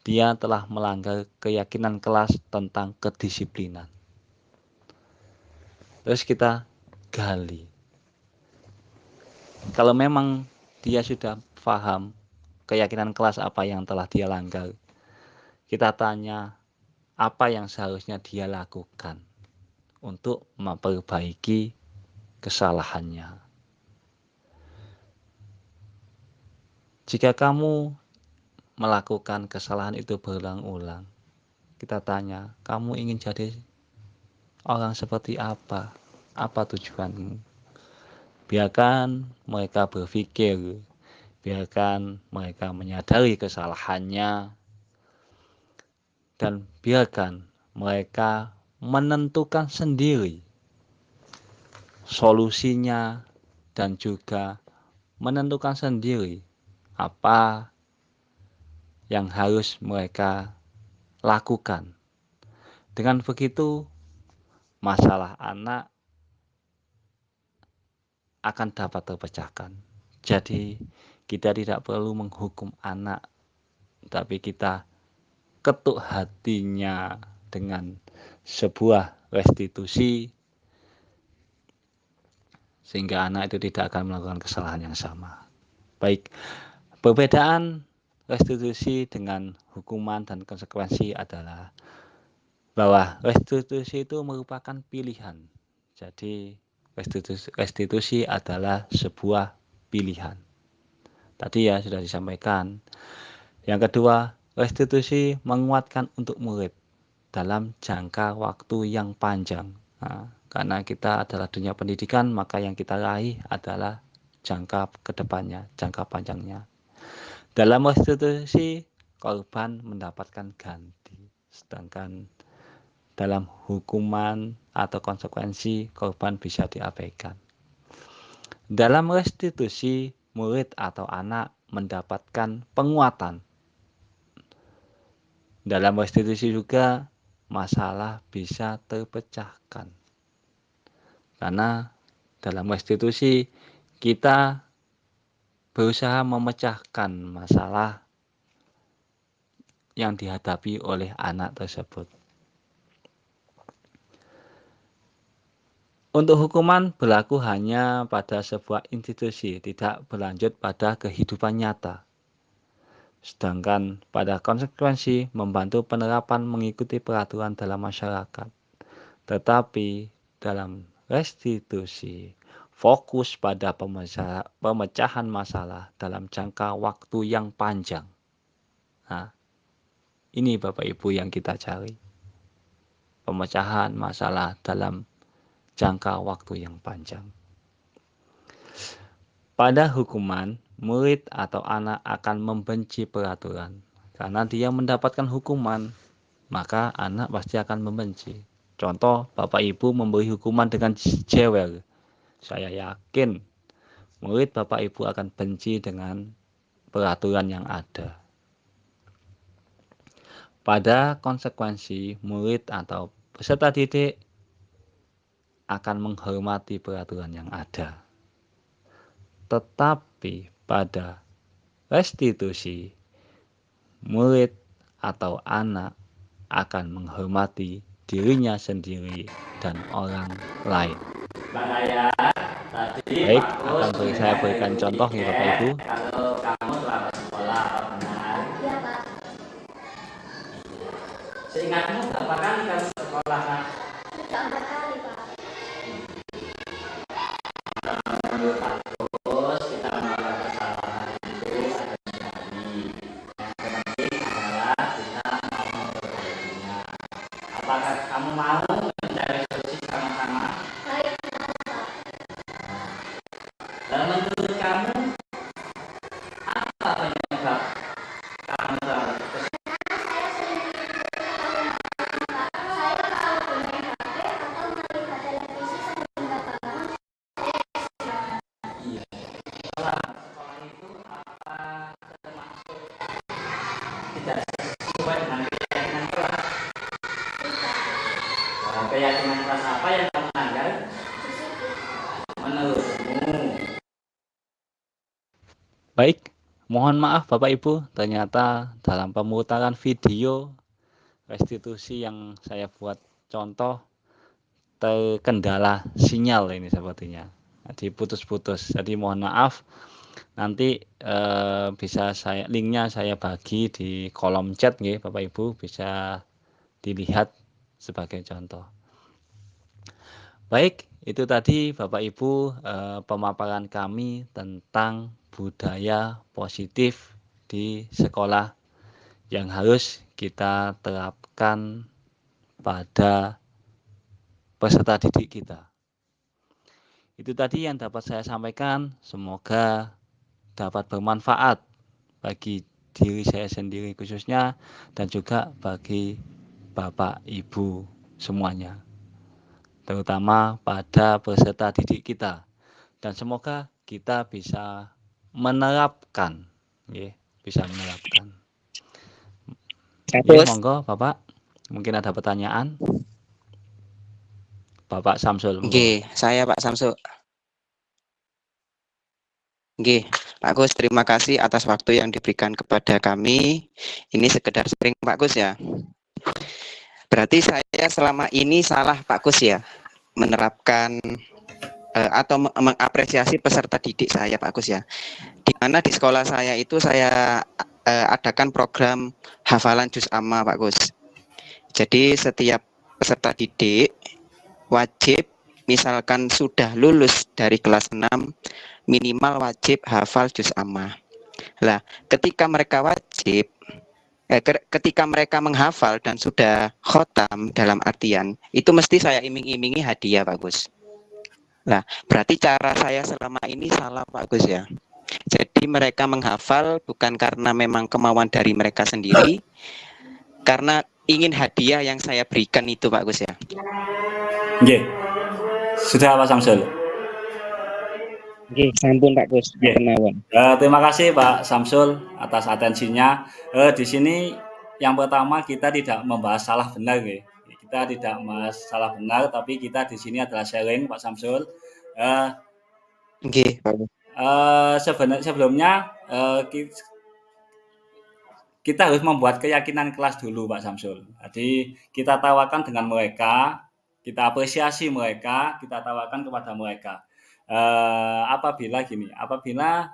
dia telah melanggar keyakinan kelas tentang kedisiplinan. Terus kita gali. Kalau memang dia sudah paham keyakinan kelas apa yang telah dia langgar, kita tanya apa yang seharusnya dia lakukan untuk memperbaiki kesalahannya. Jika kamu melakukan kesalahan itu berulang-ulang, kita tanya, kamu ingin jadi orang seperti apa? Apa tujuanmu? Biarkan mereka berpikir, biarkan mereka menyadari kesalahannya, dan biarkan mereka menentukan sendiri solusinya dan juga menentukan sendiri apa yang harus mereka lakukan. Dengan begitu, masalah anak akan dapat terpecahkan. Jadi, kita tidak perlu menghukum anak, tapi kita ketuk hatinya dengan sebuah restitusi, sehingga anak itu tidak akan melakukan kesalahan yang sama. Baik, perbedaan restitusi dengan hukuman dan konsekuensi adalah bahwa restitusi itu merupakan pilihan. Jadi, restitusi adalah sebuah pilihan. Tadi ya sudah disampaikan. Yang kedua, restitusi menguatkan untuk murid dalam jangka waktu yang panjang. Nah, karena kita adalah dunia pendidikan, maka yang kita raih adalah jangka kedepannya, jangka panjangnya. Dalam restitusi, korban mendapatkan ganti, sedangkan dalam hukuman atau konsekuensi, korban bisa diabaikan. Dalam restitusi, murid atau anak mendapatkan penguatan. Dalam restitusi juga, masalah bisa terpecahkan. Karena dalam restitusi, kita berusaha memecahkan masalah yang dihadapi oleh anak tersebut. Untuk hukuman berlaku hanya pada sebuah institusi, tidak berlanjut pada kehidupan nyata. Sedangkan pada konsekuensi membantu penerapan mengikuti peraturan dalam masyarakat. Tetapi dalam restitusi fokus pada pemecahan masalah dalam jangka waktu yang panjang. Nah, ini Bapak Ibu yang kita cari. Pemecahan masalah dalam jangka waktu yang panjang. Pada hukuman, murid atau anak akan membenci peraturan. Karena dia mendapatkan hukuman, maka anak pasti akan membenci. Contoh, Bapak Ibu memberi hukuman dengan jewer. Saya yakin murid Bapak Ibu akan benci dengan peraturan yang ada. Pada konsekuensi, murid atau peserta didik akan menghormati peraturan yang ada. Tetapi pada restitusi, murid atau anak akan menghormati dirinya sendiri dan orang lain. Baik, saya berikan contoh ya Bapak Ibu. Kalau kamu selama sekolah pernah? Iya Pak. Seingatmu berapa kali kamu sekolah Pak? 4 kali Pak. Menurut Pak Gus, kita melakukan kesalahan itu ada 2 kali. Yang penting adalah kita mau memperbaikinya. Apakah kamu mau mencari solusi sama-sama? Baik, Pak. Dan menurut kamu apa penyebab kamu selalu tidak sesuai dengan keyakinan kelas? Keyakinan kelas apa yang kamu melanggar? Menurutmu? Baik, mohon maaf Bapak Ibu, ternyata dalam pemutaran video restitusi yang saya buat contoh terkendala sinyal ini sepertinya. Jadi putus-putus. Jadi mohon maaf. Nanti bisa linknya saya bagi di kolom chat nggih Bapak Ibu, bisa dilihat sebagai contoh. Baik, itu tadi Bapak Ibu pemaparan kami tentang budaya positif di sekolah yang harus kita terapkan pada peserta didik kita. Itu tadi yang dapat saya sampaikan, semoga dapat bermanfaat bagi diri saya sendiri khususnya dan juga bagi Bapak Ibu semuanya, terutama pada peserta didik kita, dan semoga kita bisa menerapkan, bisa menerapkan. Ya, monggo Bapak, mungkin ada pertanyaan. Bapak Samsul. Oke, saya Pak Samsul. Oke, Pak Gus, terima kasih atas waktu yang diberikan kepada kami. Ini sekedar sharing Pak Gus ya. Berarti saya selama ini salah Pak Gus ya, menerapkan atau mengapresiasi peserta didik saya Pak Gus ya. Di mana di sekolah saya itu saya adakan program hafalan juz amma Pak Gus. Jadi setiap peserta didik wajib, misalkan sudah lulus dari kelas 6, minimal wajib hafal juz amma. Lah, ketika mereka menghafal dan sudah khotam, dalam artian itu mesti saya iming-imingi hadiah Pak Gus. Nah, berarti cara saya selama ini salah Pak Gus ya. Jadi mereka menghafal bukan karena memang kemauan dari mereka sendiri, karena ingin hadiah yang saya berikan itu Pak Gus ya. Oke, sudah Pak Samsul. Oke, sampun Pak Gus. Terima kasih Pak Samsul atas atensinya. Di sini yang pertama kita tidak membahas salah benar, ya. Kita tidak membahas salah benar, tapi kita di sini adalah sharing Pak Samsul. Sebelumnya kita harus membuat keyakinan kelas dulu Pak Samsul. Jadi kita tawarkan dengan mereka, kita apresiasi mereka, kita tawarkan kepada mereka. Apabila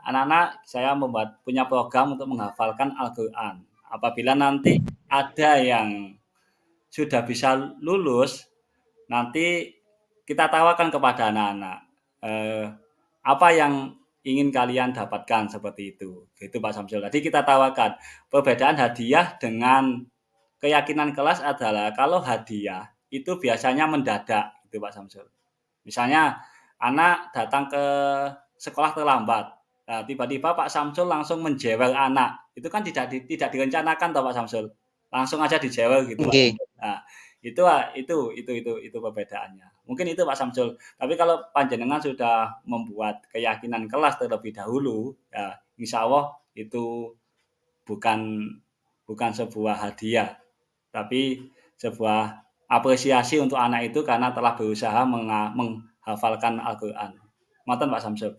anak-anak saya punya program untuk menghafalkan Al-Quran. Apabila nanti ada yang sudah bisa lulus, nanti kita tawarkan kepada anak-anak apa yang ingin kalian dapatkan seperti itu. Gitu Pak Samsul. Tadi kita tawarkan perbedaan hadiah dengan keyakinan kelas adalah kalau hadiah itu biasanya mendadak, gitu Pak Samsul. Misalnya anak datang ke sekolah terlambat, nah, tiba-tiba Pak Samsul langsung menjewel anak, itu kan tidak direncanakan toh Pak Samsul, langsung aja dijewel gitu Pak Nggih. Samsul. Nah, itu perbedaannya. Mungkin itu Pak Samsul. Tapi kalau panjenengan sudah membuat keyakinan kelas terlebih dahulu, ya insya Allah itu bukan sebuah hadiah, tapi sebuah apresiasi untuk anak itu karena telah berusaha menghafalkan Al-Quran. Ngoten Pak Samsul.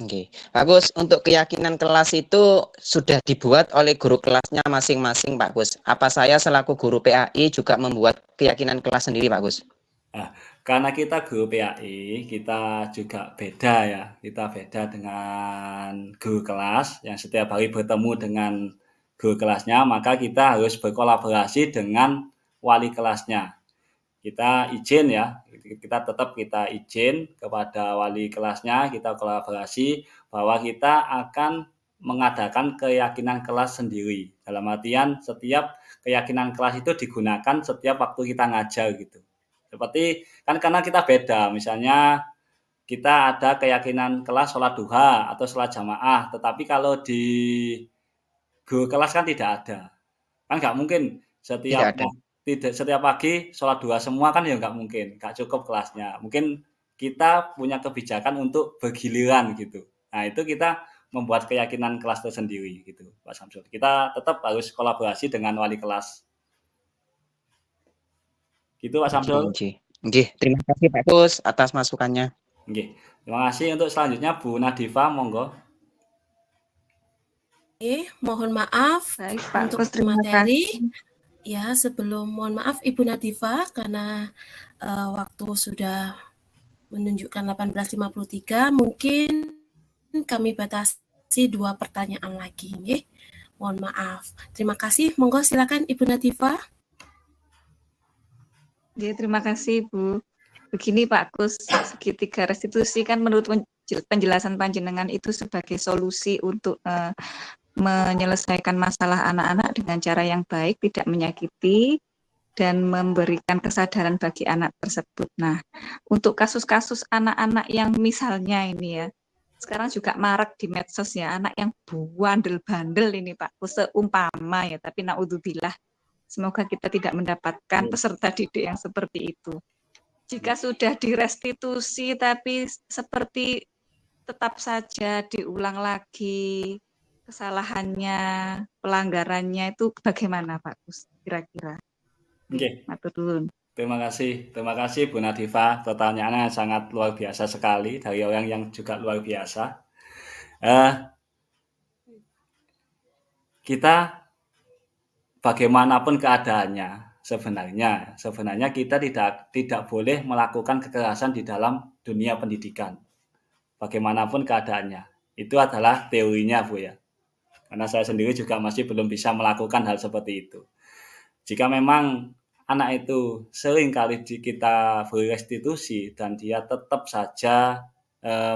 Oke, Pak Gus, untuk keyakinan kelas itu sudah dibuat oleh guru kelasnya masing-masing, Pak Gus. Apa saya selaku guru PAI juga membuat keyakinan kelas sendiri, Pak Gus? Nah, karena kita guru PAI, kita juga beda ya. Kita beda dengan guru kelas yang setiap hari bertemu dengan guru kelasnya, maka kita harus berkolaborasi dengan wali kelasnya. Kita izin ya, kita izin kepada wali kelasnya, kita kolaborasi bahwa kita akan mengadakan keyakinan kelas sendiri. Dalam artian setiap keyakinan kelas itu digunakan setiap waktu kita ngajar gitu. Seperti kan karena kita beda, misalnya kita ada keyakinan kelas sholat duha atau sholat jamaah, tetapi kalau di guru kelas kan tidak ada. Kan nggak mungkin setiap pagi sholat duha semua kan ya nggak mungkin, nggak cukup kelasnya. Mungkin kita punya kebijakan untuk bergiliran gitu. Nah itu kita membuat keyakinan kelas tersendiri gitu Pak Samsul. Kita tetap harus kolaborasi dengan wali kelas. Gitu Pak Samsul. Oke, terima kasih Pak Gus atas masukannya. Oke, terima kasih. Untuk selanjutnya Bu Nadifa, monggo. Mohon maaf untuk materi. Ya, sebelum mohon maaf Ibu Nadifa karena waktu sudah menunjukkan 18.53, mungkin kami batasi 2 pertanyaan lagi, nggih. Mohon maaf. Terima kasih. Monggo silakan Ibu Nadifa. Ya, terima kasih Bu. Begini Pak Gus, segitiga restitusi kan menurut penjelasan panjenengan itu sebagai solusi untuk menyelesaikan masalah anak-anak dengan cara yang baik, tidak menyakiti, dan memberikan kesadaran bagi anak tersebut. Nah, untuk kasus-kasus anak-anak yang misalnya ini ya, sekarang juga marak di medsos ya, anak yang bandel-bandel ini Pak, seumpama ya, tapi naudzubillah, semoga kita tidak mendapatkan peserta didik yang seperti itu. Jika sudah direstitusi tapi seperti tetap saja diulang lagi kesalahannya, pelanggarannya itu bagaimana Pak Gus kira-kira? Oke. Matur nuwun. Terima kasih Bu Nadifa. Pertanyaannya sangat luar biasa sekali dari orang yang juga luar biasa. Kita bagaimanapun keadaannya, sebenarnya kita tidak boleh melakukan kekerasan di dalam dunia pendidikan. Bagaimanapun keadaannya, itu adalah teorinya Bu ya. Karena saya sendiri juga masih belum bisa melakukan hal seperti itu. Jika memang anak itu sering kali kita beri restitusi dan dia tetap saja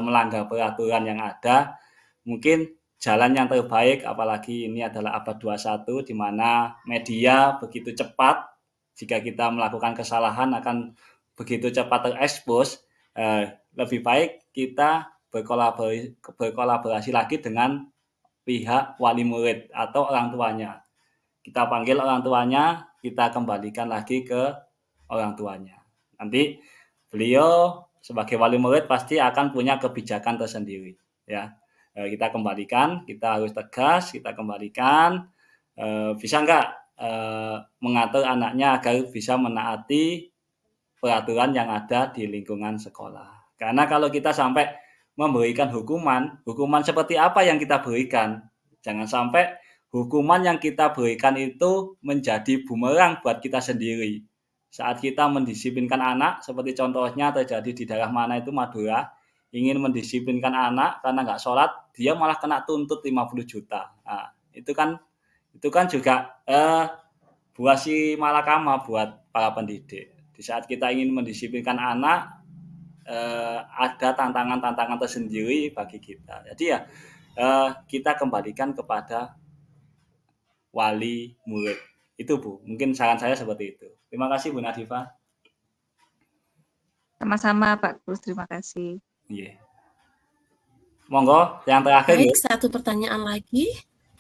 melanggar peraturan yang ada, mungkin jalan yang terbaik, apalagi ini adalah abad 21 di mana media begitu cepat, jika kita melakukan kesalahan akan begitu cepat terekspos, lebih baik kita berkolaborasi lagi dengan pihak wali murid atau orang tuanya. Kita panggil orang tuanya, kita kembalikan lagi ke orang tuanya. Nanti beliau sebagai wali murid pasti akan punya kebijakan tersendiri. Ya, kita kembalikan, kita harus tegas, kita kembalikan. Bisa nggak mengatur anaknya agar bisa menaati peraturan yang ada di lingkungan sekolah. Karena kalau kita sampai memberikan hukuman seperti apa yang kita berikan. Jangan sampai hukuman yang kita berikan itu menjadi bumerang buat kita sendiri. saat kita mendisiplinkan anak, seperti contohnya terjadi di daerah mana itu Madura, ingin mendisiplinkan anak karena nggak sholat, dia malah kena tuntut 50 juta. Nah, itu kan juga buah si malakama buat para pendidik. Di saat kita ingin mendisiplinkan anak, ada tantangan-tantangan tersendiri bagi kita. Jadi ya kita kembalikan kepada wali murid. Itu Bu, mungkin saran saya seperti itu. Terima kasih Bu Nadifa. Sama-sama Pak Gus, terima kasih. Iya. Monggo, yang terakhir. Baik, satu pertanyaan lagi.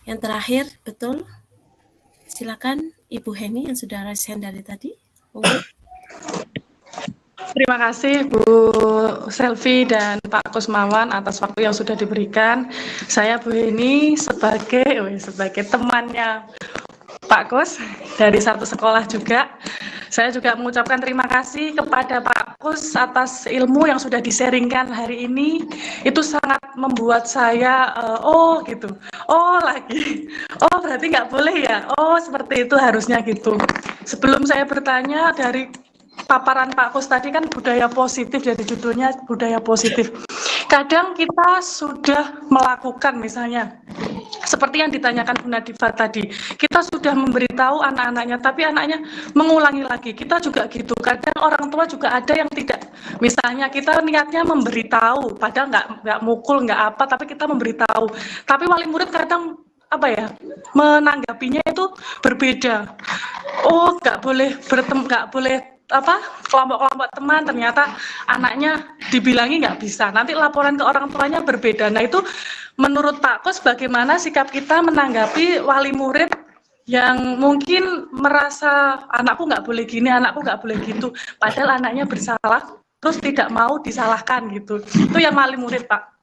Yang terakhir, betul. Silakan Ibu Heni yang sudah raise hand dari tadi. Monggo. Terima kasih Bu Selvi dan Pak Kusmawan atas waktu yang sudah diberikan. Saya Bu Heni sebagai temannya Pak Kus dari satu sekolah juga. Saya juga mengucapkan terima kasih kepada Pak Kus atas ilmu yang sudah di-sharingkan hari ini. Itu sangat membuat saya, berarti nggak boleh ya, seperti itu harusnya gitu. Sebelum saya bertanya, dari paparan Pak Kus tadi kan budaya positif, dari judulnya budaya positif. Kadang kita sudah melakukan misalnya, seperti yang ditanyakan Bu Nadifa tadi, kita sudah memberitahu anak-anaknya, tapi anaknya mengulangi lagi. Kita juga gitu, kadang orang tua juga ada yang tidak. Misalnya kita niatnya memberitahu, padahal nggak mukul, nggak apa, tapi kita memberitahu. Tapi wali murid kadang menanggapinya itu berbeda. Nggak boleh kelompok-kelompok teman, ternyata anaknya dibilangi nggak bisa. Nanti laporan ke orang tuanya berbeda. Nah itu menurut Pak Kus bagaimana sikap kita menanggapi wali murid yang mungkin merasa anakku nggak boleh gini, anakku nggak boleh gitu, padahal anaknya bersalah, terus tidak mau disalahkan gitu. Itu yang wali murid Pak.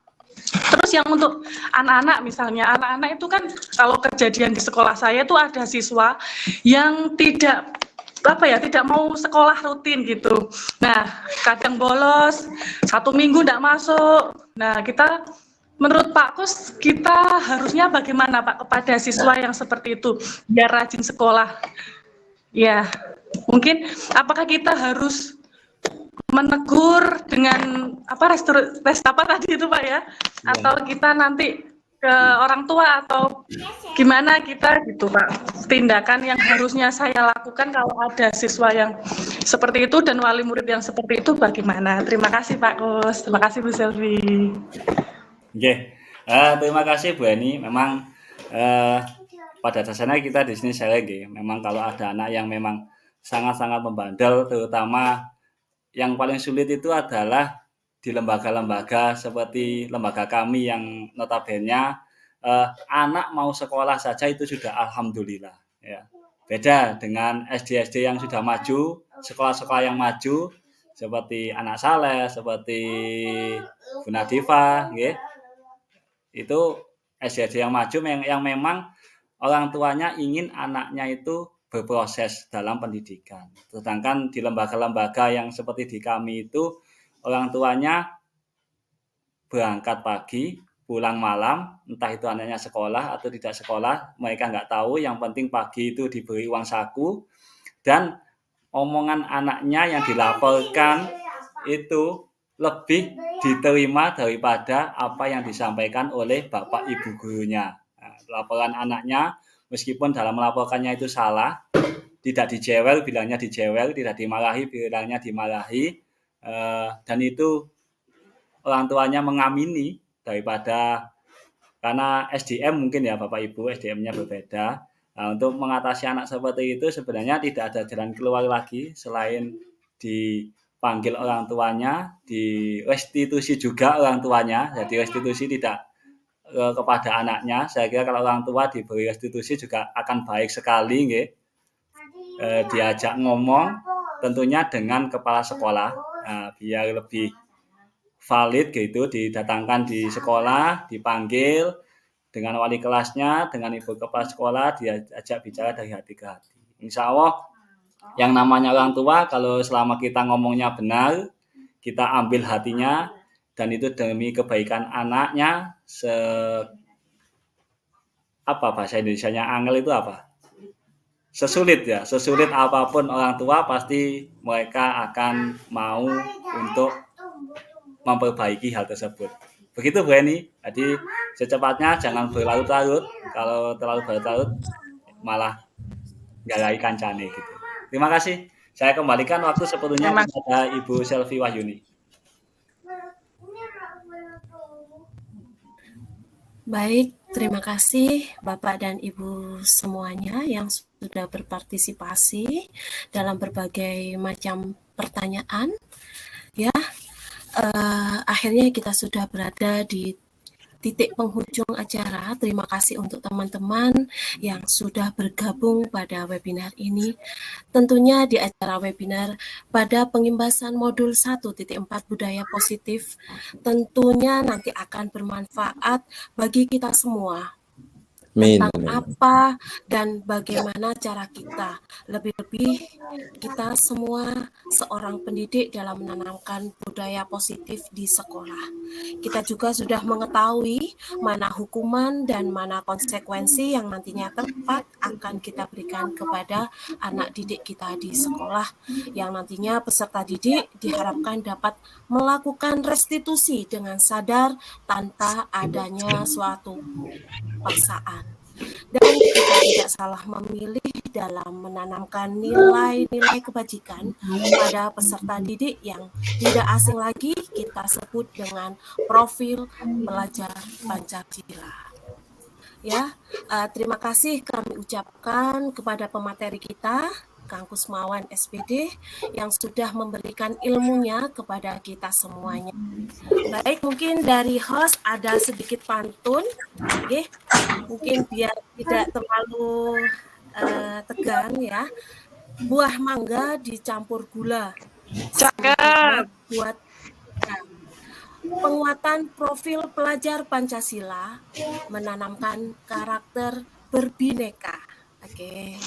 Terus yang untuk anak-anak misalnya, anak-anak itu kan kalau kejadian di sekolah saya itu ada siswa yang tidak mau sekolah rutin gitu. Nah, kadang bolos, 1 minggu tidak masuk. Nah, menurut Pak Kus, kita harusnya bagaimana Pak kepada siswa yang seperti itu, biar rajin sekolah? Ya, mungkin apakah kita harus menegur dengan tadi itu Pak ya? Atau kita nanti ke orang tua atau gimana kita gitu Pak, tindakan yang harusnya saya lakukan kalau ada siswa yang seperti itu dan wali murid yang seperti itu bagaimana? Terima kasih Pak Kus, terima kasih Bu Selvi. Oke, terima kasih Bu Heni. Memang pada dasarnya kita di sini saya memang kalau ada anak yang memang sangat-sangat membandel, terutama yang paling sulit itu adalah di lembaga-lembaga seperti lembaga kami yang notabene anak mau sekolah saja itu sudah alhamdulillah ya. Beda dengan SD-SD yang sudah maju, sekolah-sekolah yang maju seperti Anak Saleh, seperti Bu Nadifa nggih. Itu SD-SD yang maju yang memang orang tuanya ingin anaknya itu berproses dalam pendidikan. Sedangkan di lembaga-lembaga yang seperti di kami itu orang tuanya berangkat pagi, pulang malam, entah itu anaknya sekolah atau tidak sekolah, mereka nggak tahu. Yang penting pagi itu diberi uang saku, dan omongan anaknya yang dilaporkan itu lebih diterima daripada apa yang disampaikan oleh bapak ibu gurunya. Nah, laporan anaknya, meskipun dalam melaporkannya itu salah, tidak dijewel, bilangnya dijewel, tidak dimarahi, bilangnya dimarahi, dan itu orang tuanya mengamini daripada, karena SDM mungkin ya Bapak Ibu, SDM-nya berbeda. Nah, untuk mengatasi anak seperti itu sebenarnya tidak ada jalan keluar lagi selain dipanggil orang tuanya, direstitusi juga orang tuanya. Jadi restitusi tidak kepada anaknya. Saya kira kalau orang tua diberi restitusi juga akan baik sekali, nggih. Diajak ngomong tentunya dengan kepala sekolah. Nah, biar lebih valid gitu, didatangkan di sekolah, dipanggil dengan wali kelasnya, dengan ibu kepala sekolah, diajak bicara dari hati ke hati. Insya Allah yang namanya orang tua, kalau selama kita ngomongnya benar, kita ambil hatinya, dan itu demi kebaikan anaknya, bahasa Indonesianya angel itu apa? sesulit apapun orang tua pasti mereka akan mau untuk memperbaiki hal tersebut. Begitu Bu Eni, jadi secepatnya jangan berlarut-larut, kalau terlalu berlarut-larut malah galai kancane gitu. Terima kasih. Saya kembalikan waktu sepenuhnya kepada Ibu Selvi Wahyuni. Baik, terima kasih Bapak dan Ibu semuanya yang sudah berpartisipasi dalam berbagai macam pertanyaan. Ya, akhirnya kita sudah berada di titik penghujung acara. Terima kasih untuk teman-teman yang sudah bergabung pada webinar ini. Tentunya di acara webinar pada pengimbasan modul 1.4 budaya positif tentunya nanti akan bermanfaat bagi kita semua. Tentang apa dan bagaimana cara kita, lebih-lebih kita semua seorang pendidik dalam menanamkan budaya positif di sekolah. Kita juga sudah mengetahui mana hukuman dan mana konsekuensi yang nantinya tepat akan kita berikan kepada anak didik kita di sekolah, yang nantinya peserta didik diharapkan dapat melakukan restitusi dengan sadar tanpa adanya suatu paksaan. Dan kita tidak salah memilih dalam menanamkan nilai-nilai kebajikan pada peserta didik yang tidak asing lagi kita sebut dengan profil pelajar Pancasila. Ya, terima kasih kami ucapkan kepada pemateri kita, Kang Kusmawan SPD, yang sudah memberikan ilmunya kepada kita semuanya. Baik, mungkin dari host ada sedikit pantun, okay? Mungkin biar tidak terlalu tegang ya. Buah mangga dicampur gula. Cakep. Buat penguatan profil pelajar Pancasila, menanamkan karakter berbineka. Oke.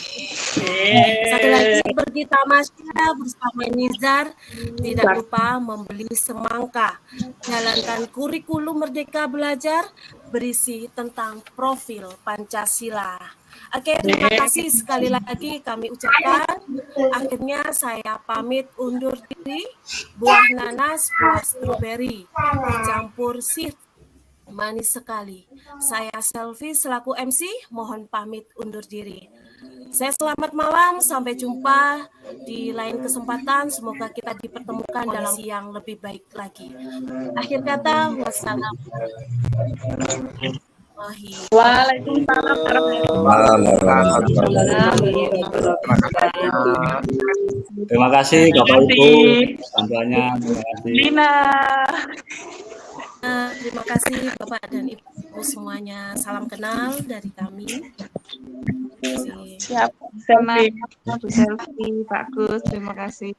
Satu lagi seperti tamasya bersama Nizar, tidak lupa membeli semangka. Jalankan kurikulum Merdeka Belajar berisi tentang profil Pancasila. Oke, terima kasih sekali lagi kami ucapkan. Akhirnya saya pamit undur diri. Buah nanas, buah stroberi, dicampur sih manis sekali. Saya Selvi selaku MC, mohon pamit undur diri. Saya selamat malam, sampai jumpa di lain kesempatan. Semoga kita dipertemukan dalam yang lebih baik lagi. Akhir kata, wassalamualaikum. Waalaikumsalam warahmatullahi wabarakatuh. Terima kasih Bapak Ibu bantuannya. Terima kasih. Lina. Terima kasih Bapak dan Ibu semuanya. Salam kenal dari kami. Siap. Sama Bu Selvi, Pak Gus, terima kasih.